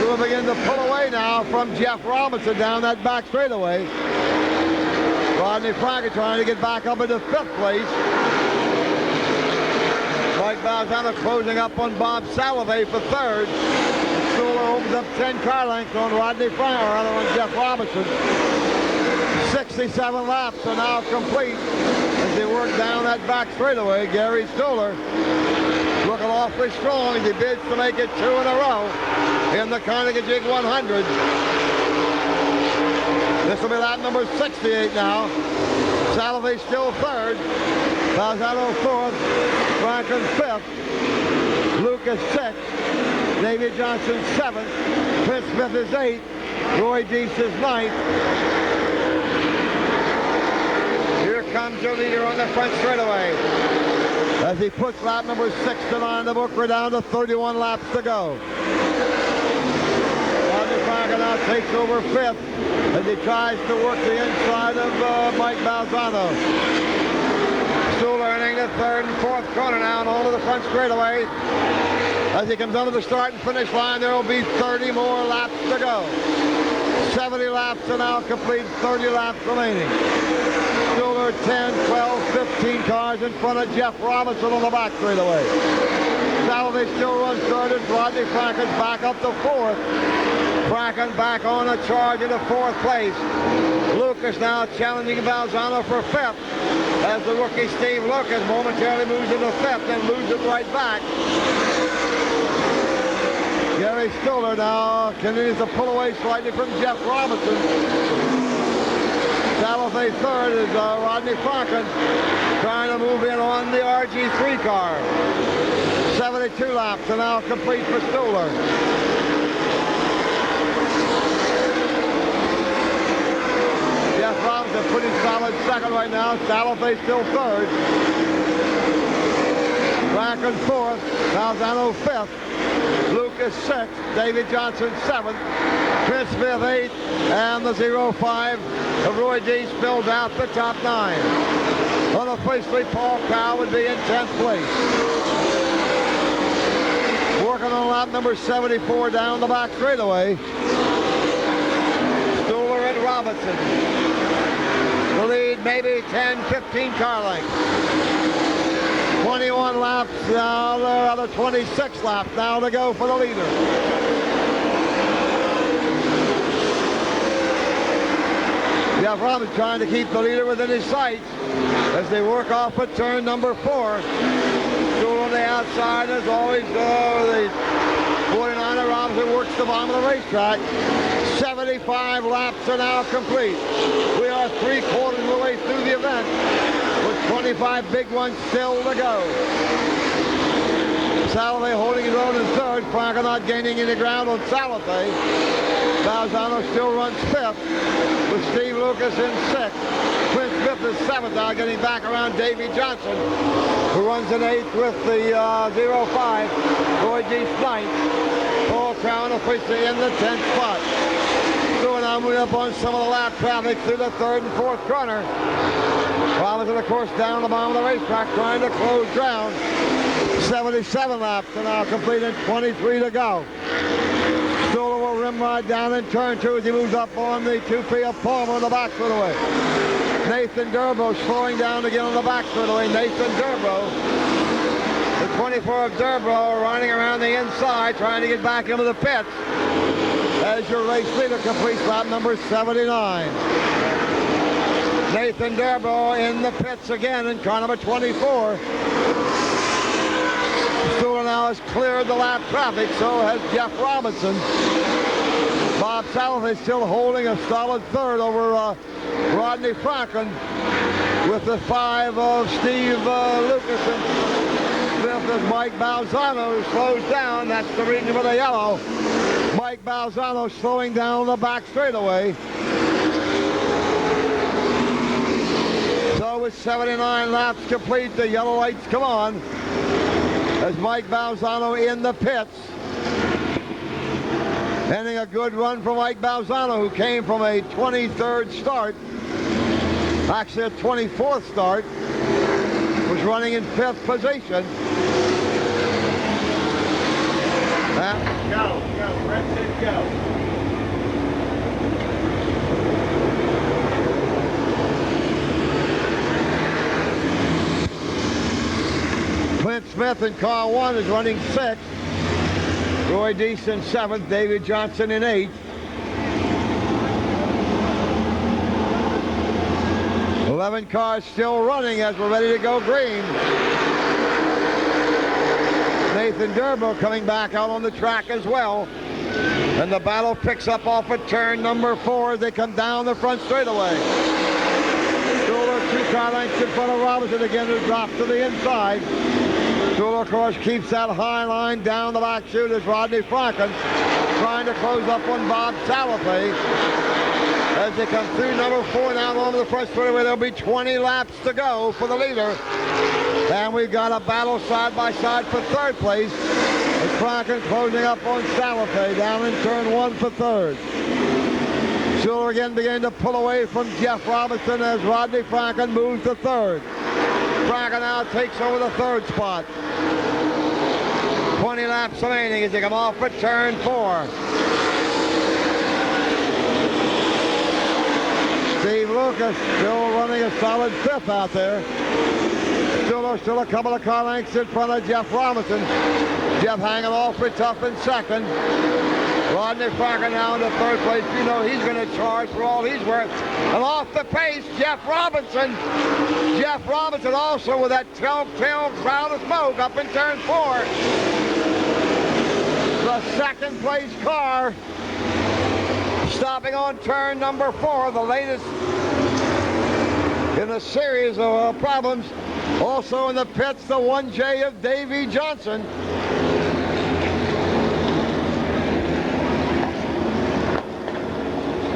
We'll begin to pull away now from Jeff Robinson down that back straightaway. Rodney Franklin trying to get back up into 5th place. Mike Balzano closing up on Bob Salafay for 3rd. Stuhler opens up 10 car lengths on Rodney Franklin, or rather on Jeff Robinson. 67 laps are now complete as they work down that back straightaway. Gary Stuhler looking awfully strong as he bids to make it 2 in a row in the Conococheague 100. This will be lap number 68 now. Salafay still 3rd. Balzano 4th. Franklin 5th. Lucas 6th. Davey Johnson 7th. Chris Smith is 8th. Roy Deese is 9th. Here comes your leader on the front straightaway as he puts lap number 69 in the book. We're down to 31 laps to go. Rodney Franklin now takes over 5th as he tries to work the inside of Mike Balzano. Stuhler entering the 3rd and 4th corner now and onto the front straightaway. As he comes under the start and finish line, there will be 30 more laps to go. 70 laps are now complete, 30 laps remaining. Stuhler 10, 12, 15 cars in front of Jeff Robinson on the back straightaway. Salafay still runs 3rd as Rodney Franklin's back up to 4th. Franklin back on a charge into 4th place. Lucas now challenging Balzano for 5th as the rookie Steve Lucas momentarily moves into 5th and loses right back. Gary Stuhler now continues to pull away slightly from Jeff Robinson. Salafay 3rd is Rodney Franklin trying to move in on the RG3 car. 72 laps are now complete for Stuhler. Jeff Robinson pretty solid 2nd right now. Salafay still 3rd. Franklin 4th. Balzano 5th. Lucas 6th. David Johnson 7th. Chris Smith 8th. And the 05 of Roy Deese fills out the top 9. Unofficially, Paul Cow would be in 10th place. Working on lap number 74 down the back straightaway. Stuhler and Robinson. The lead maybe 10, 15 car lengths. 21 laps now, the other 26 laps now to go for the leader. Jeff Robinson trying to keep the leader within his sights as they work off at turn number 4. Still on the outside as always, the 49er Robinson works the bottom of the racetrack. 75 laps are now complete. We are 3/4 of the way through the event with 25 big ones still to go. Salafay holding his own in 3rd. Franklin not gaining any ground on Salafay. Balzano still runs 5th with Steve Lucas in 6th. Clint Smith is 7th now, getting back around Davey Johnson, who runs in 8th with the 05. Roy Deese 9th. Paul Crown officially in the 10th spot. So now moving up on some of the lap traffic through the 3rd and 4th corner. Robinson, of course, down the bottom of the racetrack trying to close ground. 77 laps are now complete and 23 to go. Stuhler will rim ride down in turn 2 as he moves up on the 2P of Palmer on the back straightaway. Nathan Durbro slowing down again on the back straightaway. Nathan Durbro, the 24 of Durbro, riding around the inside trying to get back into the pits. as your race leader completes lap number 79. Nathan Durbo in the pits again in car number 24. Stuhler now has cleared the lap traffic, so has Jeff Robinson. Bob Salathe still holding a solid third over Rodney Franklin, with the 5 of Steve Lucas, and fifth is Mike Balzano, who slows down. That's the reason for the yellow. Mike Balzano slowing down the back straightaway. So with 79 laps complete, the yellow lights come on as Mike Balzano in the pits. Ending a good run for Mike Balzano, who came from a 23rd start, actually a 24th start, was running in 5th position. Go, Brett, go. Clint Smith in car 1 is running 6th. Roy Deese in 7th. David Johnson in 8th. 11 cars still running as we're ready to go green. Nathan Durbo coming back out on the track as well. And the battle picks up off of turn number 4 as they come down the front straightaway. Stuhler 2 car lengths in front of Robinson again, who drops to the inside. Stuhler, of course, keeps that high line down the back chute as Rodney Franklin trying to close up on Bob Salathe. As they come through number 4 now onto the front straightaway, there'll be 20 laps to go for the leader. And we've got a battle side by side for 3rd place. As Franklin closing up on Salathe down in turn 1 for 3rd. Stuhler again beginning to pull away from Jeff Robinson as Rodney Franklin moves to 3rd. Franklin now takes over the 3rd spot. 20 laps remaining as they come off for turn 4. Steve Lucas still running a solid 5th out there. Still a couple of car lengths in front of Jeff Robinson. Jeff hanging off for tough in 2nd. Rodney Franklin now in the 3rd place. You know he's going to charge for all he's worth. And off the pace, Jeff Robinson. Jeff Robinson also with that telltale cloud of smoke up in turn 4. The 2nd place car stopping on turn number 4, the latest in a series of problems. Also in the pits, the 1J of Davey Johnson.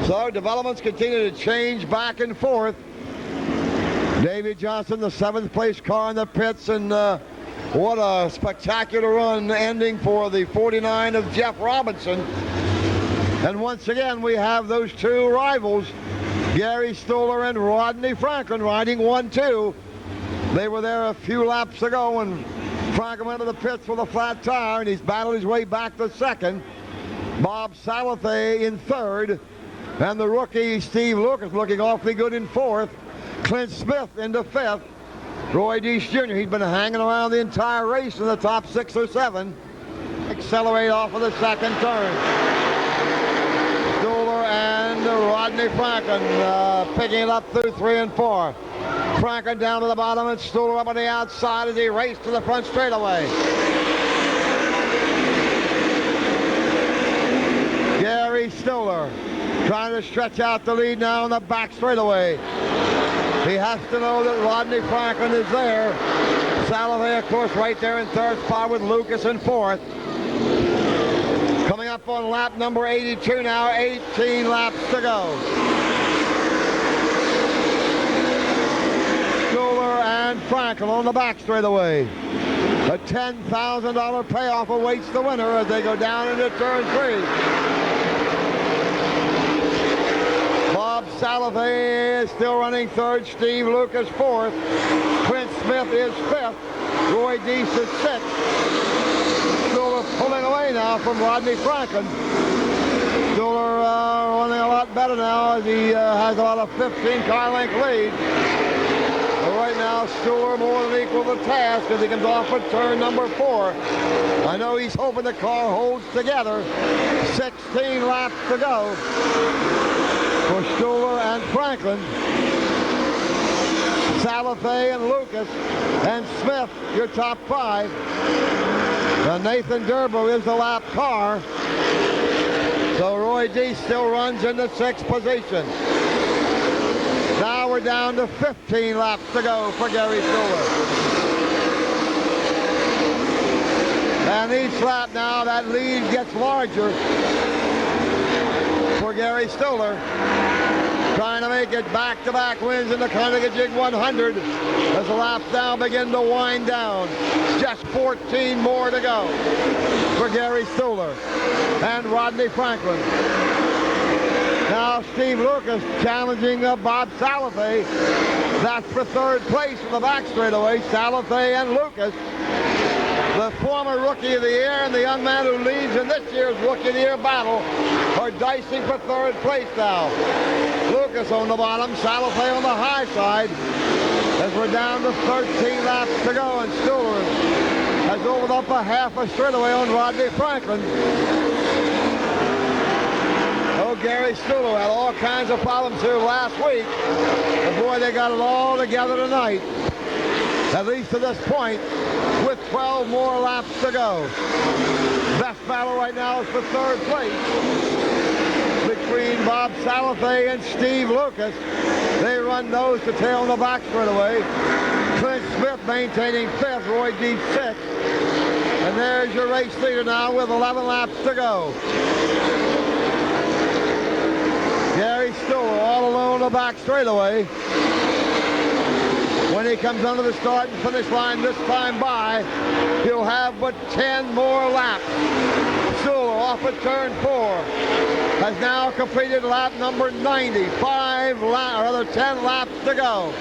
So developments continue to change back and forth. Davey Johnson, the 7th place car in the pits, and what a spectacular run ending for the 49 of Jeff Robinson. And once again, we have those 2 rivals, Gary Stuhler and Rodney Franklin, riding 1-2. They were there a few laps ago when Franklin went to the pits with a flat tire, and he's battled his way back to 2nd. Bob Salathe in 3rd, and the rookie Steve Lucas looking awfully good in 4th. Clint Smith into 5th. Roy Deese Jr., he's been hanging around the entire race in the top 6 or 7. Accelerate off of the 2nd turn. And Rodney Franklin picking it up through 3 and 4. Franklin down to the bottom and Stuhler up on the outside as he raced to the front straightaway. Gary Stuhler trying to stretch out the lead now on the back straightaway. He has to know that Rodney Franklin is there. Salathe, of course, right there in 3rd spot with Lucas in 4th. Coming up on lap number 82 now, 18 laps to go. Stuhler and Franklin on the back straightaway. A $10,000 payoff awaits the winner as they go down into turn 3. Bob Salathe is still running 3rd, Steve Lucas 4th. Clint Smith is 5th. Roy Deese is 6th. Stuhler pulling away now from Rodney Franklin. Stuhler running a lot better now as he has about a 15 car length lead. But right now, Stuller more than equal to the task as he comes off at turn number 4. I know he's hoping the car holds together. 16 laps to go for Stuller and Franklin. Salafay and Lucas and Smith, your top 5. Now Nathan Durbo is the lap car. So Roy D still runs in the 6th position. Now we're down to 15 laps to go for Gary Stuller. And each lap now, that lead gets larger for Gary Stuller. Trying to make it back-to-back wins in the Conococheague 100 as the laps now begin to wind down. Just 14 more to go for Gary Stuller and Rodney Franklin. Now Steve Lucas challenging Bob Salafay. That's for 3rd place in the back straightaway. Salafay and Lucas, the former Rookie of the Year and the young man who leads in this year's Rookie of the Year battle, are dicing for 3rd place now. Lucas on the bottom, Salafay on the high side, as we're down to 13 laps to go, and Stuller has opened up a half a straightaway on Rodney Franklin. Oh, Gary Stuller had all kinds of problems here last week, but boy, they got it all together tonight, at least to this point, with 12 more laps to go. Best battle right now is for 3rd place between Bob Salafay and Steve Lucas. They run nose to tail in the back straightaway. Clint Smith maintaining 5th, Roy D 6th. And there's your race leader now with 11 laps to go. Gary Stuller all alone in the back straightaway. When he comes under the start and finish line this time by, he'll have but 10 more laps. Stuller off at turn 4 has now completed lap number 90. 10 laps to go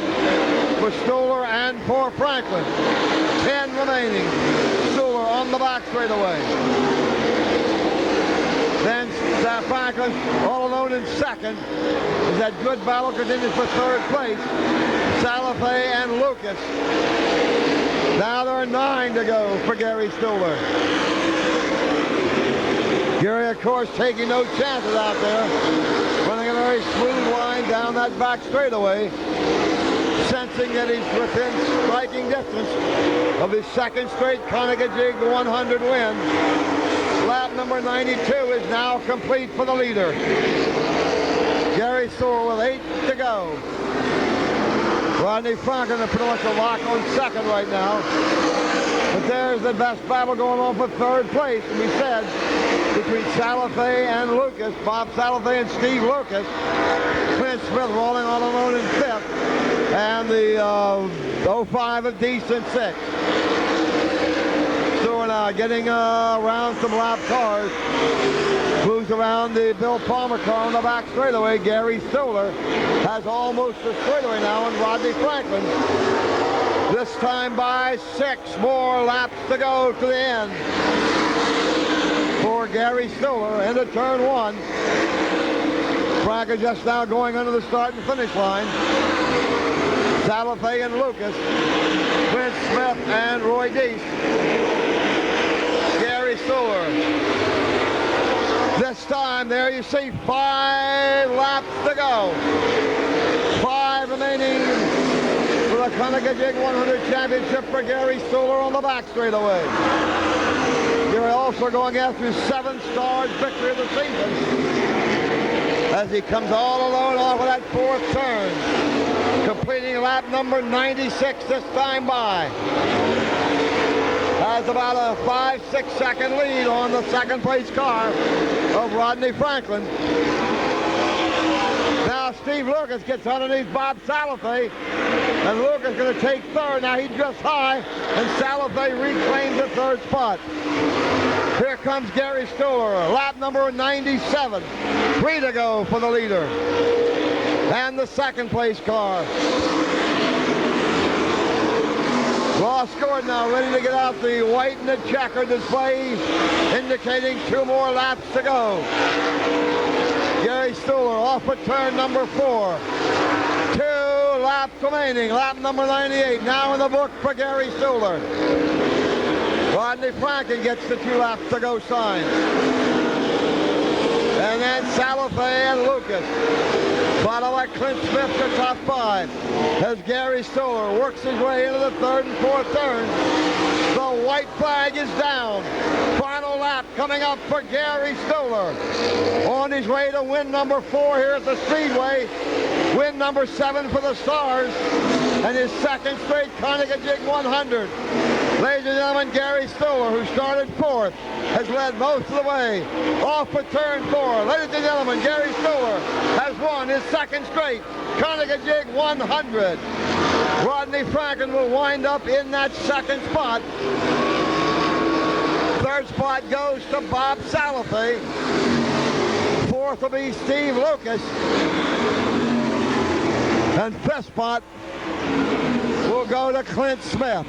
for Stuller and for Franklin. 10 remaining. Stuller on the back straightaway. Then Franklin all alone in 2nd. As that good battle continues for 3rd place. Salafay and Lucas. Now there are 9 to go for Gary Stuller. Gary, of course, taking no chances out there. Running a very smooth line down that back straightaway. Sensing that he's within striking distance of his 2nd straight Conococheague 100 win. Lap number 92 is now complete for the leader. Gary Stuller with 8 to go. Rodney Franklin are pretty much a lock on 2nd right now. But there's the best battle going on for 3rd place, and we said, between Salafay and Lucas, Bob Salafay and Steve Lucas. Clint Smith rolling on alone in 5th, and the 05 of Decent 6th. So we're now getting around some lap cars. Moves around the Bill Palmer car on the back straightaway. Gary Stuller has almost the straightaway now, and Rodney Franklin. This time by 6 more laps to go to the end for Gary Stuller into turn 1. Franklin just now going under the start and finish line. Salafay and Lucas, Clint Smith and Roy Deese. Gary Stuller. This time, there you see 5 laps to go. 5 remaining for the Conococheague 100 Championship for Gary Stuller on the back straightaway. Gary also going after his 7th Stars victory of the season as he comes all alone off of that 4th turn, completing lap number 96 this time by. Has about a 5-6 second lead on the 2nd place car of Rodney Franklin. Now Steve Lucas gets underneath Bob Salafay, and Lucas going to take 3rd. Now he drifts high, and Salafay reclaims the 3rd spot. Here comes Gary Stuller, lap number 97. 3 to go for the leader. And the 2nd place car. Ross Gordon now ready to get out the white and the checkered display, indicating 2 more laps to go. Gary Stuller off at turn number 4. 2 laps remaining. Lap number 98 now in the book for Gary Stuhler. Rodney Franklin gets the 2 laps to go sign. And then Salafay and Lucas, followed by Clint Smith to top 5. As Gary Stuhler works his way into the 3rd and 4th turn. The white flag is down. Final lap coming up for Gary Stuhler. On his way to win number 4 here at the Speedway. Win number 7 for the Stars. And his 2nd straight Conococheague 100. Ladies and gentlemen, Gary Stuhler, who started 4th, has led most of the way off for turn 4. Ladies and gentlemen, Gary Stuhler has won his 2nd straight Conococheague 100. Rodney Franklin will wind up in that 2nd spot. 3rd spot goes to Bob Salafay. 4th will be Steve Lucas. And 5th spot will go to Clint Smith.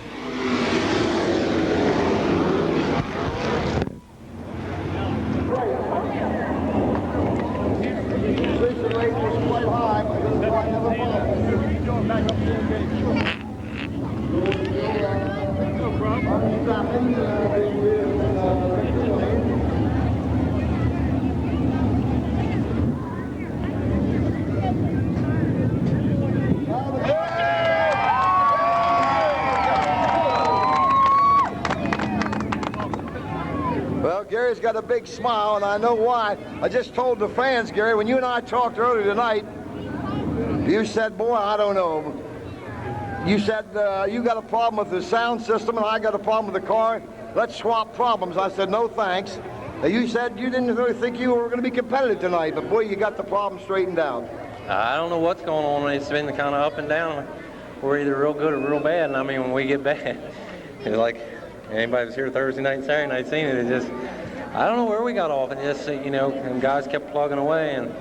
Well, Gary's got a big smile, and I know why. I just told the fans, Gary, when you and I talked earlier tonight, you said, boy, I don't know. You said you got a problem with the sound system, and I got a problem with the car. Let's swap problems. I said, no thanks. You said you didn't really think you were going to be competitive tonight, but boy, you got the problem straightened out. I don't know what's going on. It's been kind of up and down. We're either real good or real bad, and I mean, when we get bad, it's like anybody was here Thursday night and Saturday night seen it. It just, I don't know where we got off, and just, you know, and guys kept plugging away, and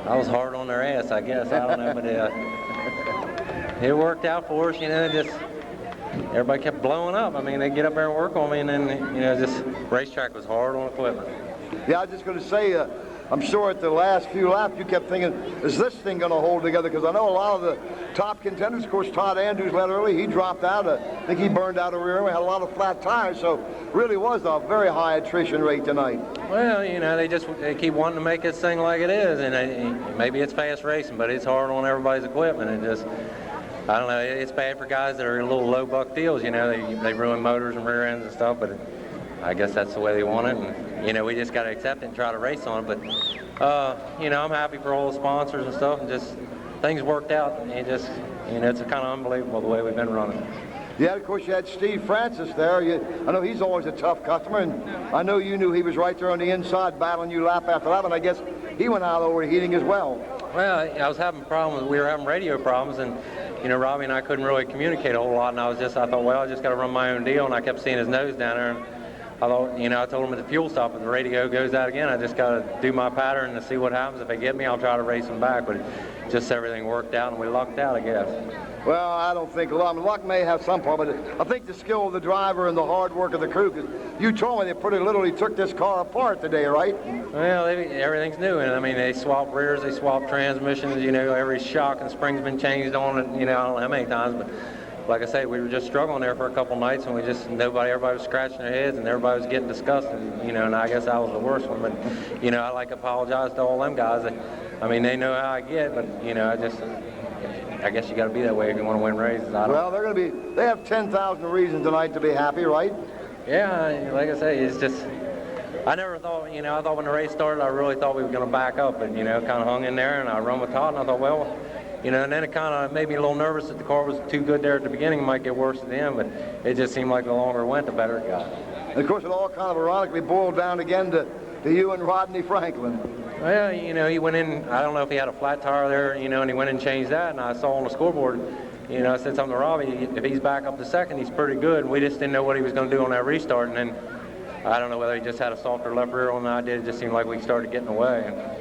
I was hard on their ass, I guess. I don't know, but it worked out for us, you know. Just everybody kept blowing up. I mean, they get up there and work on me, and then, you know, just racetrack was hard on equipment. Yeah, I was just going to say, I'm sure at the last few laps you kept thinking, is this thing going to hold together? Because I know a lot of the top contenders, of course, Todd Andrews led early. He dropped out. I think he burned out a rear. We had a lot of flat tires, so really was a very high attrition rate tonight. Well, you know, they keep wanting to make this thing like it is, and maybe it's fast racing, but it's hard on everybody's equipment. And just, I don't know, it's bad for guys that are in little low buck deals. You know, they ruin motors and rear ends and stuff, but I guess that's the way they want it. And, you know, we just got to accept it and try to race on it. But, you know, I'm happy for all the sponsors and stuff, and just things worked out. And it just, you know, it's kind of unbelievable the way we've been running. Yeah, of course, you had Steve Francis there. I know he's always a tough customer, and I know you knew he was right there on the inside battling you lap after lap, and I guess he went out overheating as well. Well, I was having problems. We were having radio problems, and, you know, Robbie and I couldn't really communicate a whole lot, and I thought, well, I just got to run my own deal, and I kept seeing his nose down there, and I thought, you know, I told him at the fuel stop, if the radio goes out again, I just got to do my pattern and see what happens. If they get me, I'll try to race them back, but just everything worked out, and we lucked out, I guess. Well, I don't think luck may have some part, but I think the skill of the driver and the hard work of the crew, because you told me they pretty literally took this car apart today, right? Well, everything's new, and I mean, they swapped rears, they swapped transmissions, you know, every shock and spring's been changed on it, you know, I don't know how many times, but like I say, we were just struggling there for a couple nights, and everybody was scratching their heads, and everybody was getting disgusted, you know, and I guess I was the worst one, but, you know, I like to apologize to all them guys. I mean, they know how I get, but, you know, I guess you got to be that way if you want to win races. Well, they have 10,000 reasons tonight to be happy, right? Yeah, like I say, it's just, I never thought, you know, I thought when the race started, I really thought we were going to back up, and, you know, kind of hung in there, and I run with Todd, and I thought, well, you know, and then it kind of made me a little nervous that the car was too good there at the beginning. It might get worse at the end, but it just seemed like the longer it went, the better it got. And of course, it all kind of ironically boiled down again to you and Rodney Franklin. Well, you know, he went in, I don't know if he had a flat tire there, you know, and he went and changed that, and I saw on the scoreboard, you know, I said something to Robbie, if he's back up to second, he's pretty good, and we just didn't know what he was going to do on that restart, and then I don't know whether he just had a softer left rear on than I did. It just seemed like we started getting away.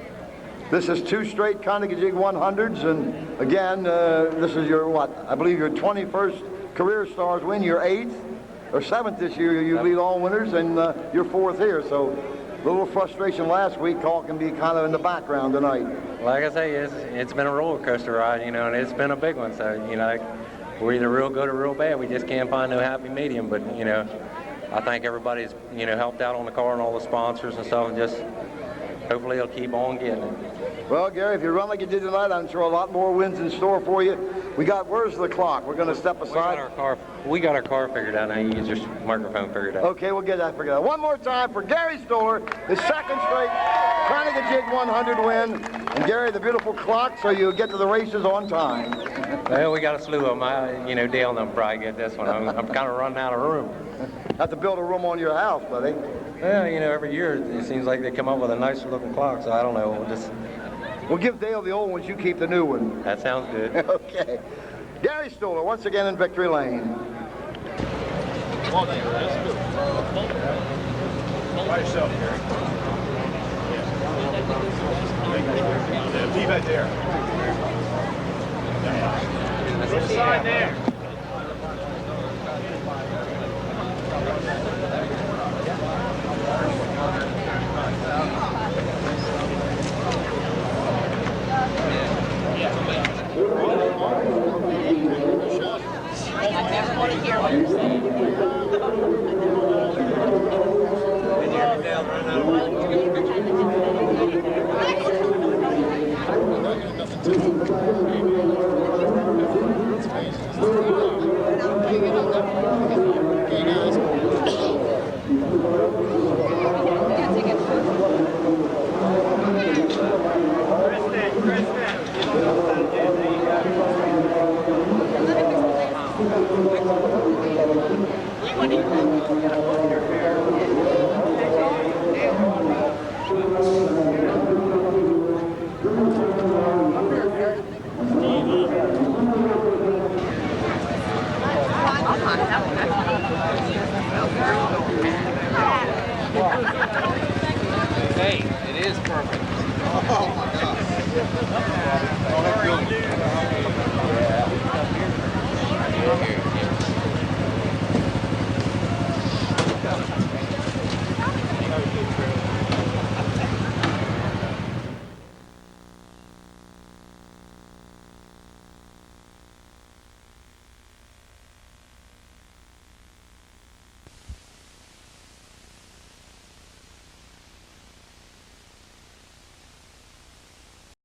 This is 2 straight Conococheague 100s, and again, this is your, I believe your 21st career Stars win, your 8th or 7th this year. You lead all winners, and your 4th here, so a little frustration last week. All can be kind of in the background tonight. like I say, it's been a roller coaster ride, you know, and it's been a big one. So, you know, we're either real good or real bad. We just can't find no happy medium. But, you know, I think everybody's, you know, helped out on the car and all the sponsors and stuff, and just hopefully they'll keep on getting it. Well, Gary, if you run like you did tonight, I'm sure a lot more wins in store for you. Where's the clock? We're going to step aside. We got our car figured out now. You get your microphone figured out. Okay, we'll get that figured out. One more time for Gary Stoller, his second straight Conococheague 100 win. And Gary, the beautiful clock, so you get to the races on time. Well, we got a slew of them. You know, Dale and them probably get this one. I'm kind of running out of room. Have to build a room on your house, buddy. Well, you know, every year it seems like they come up with a nicer looking clock, so I don't know. We'll give Dale the old ones, you keep the new one. That sounds good. Okay. Gary Stoller, once again in victory lane. By yourself, Gary. Be back there. Inside there. I never want to hear what you're saying. Kristen.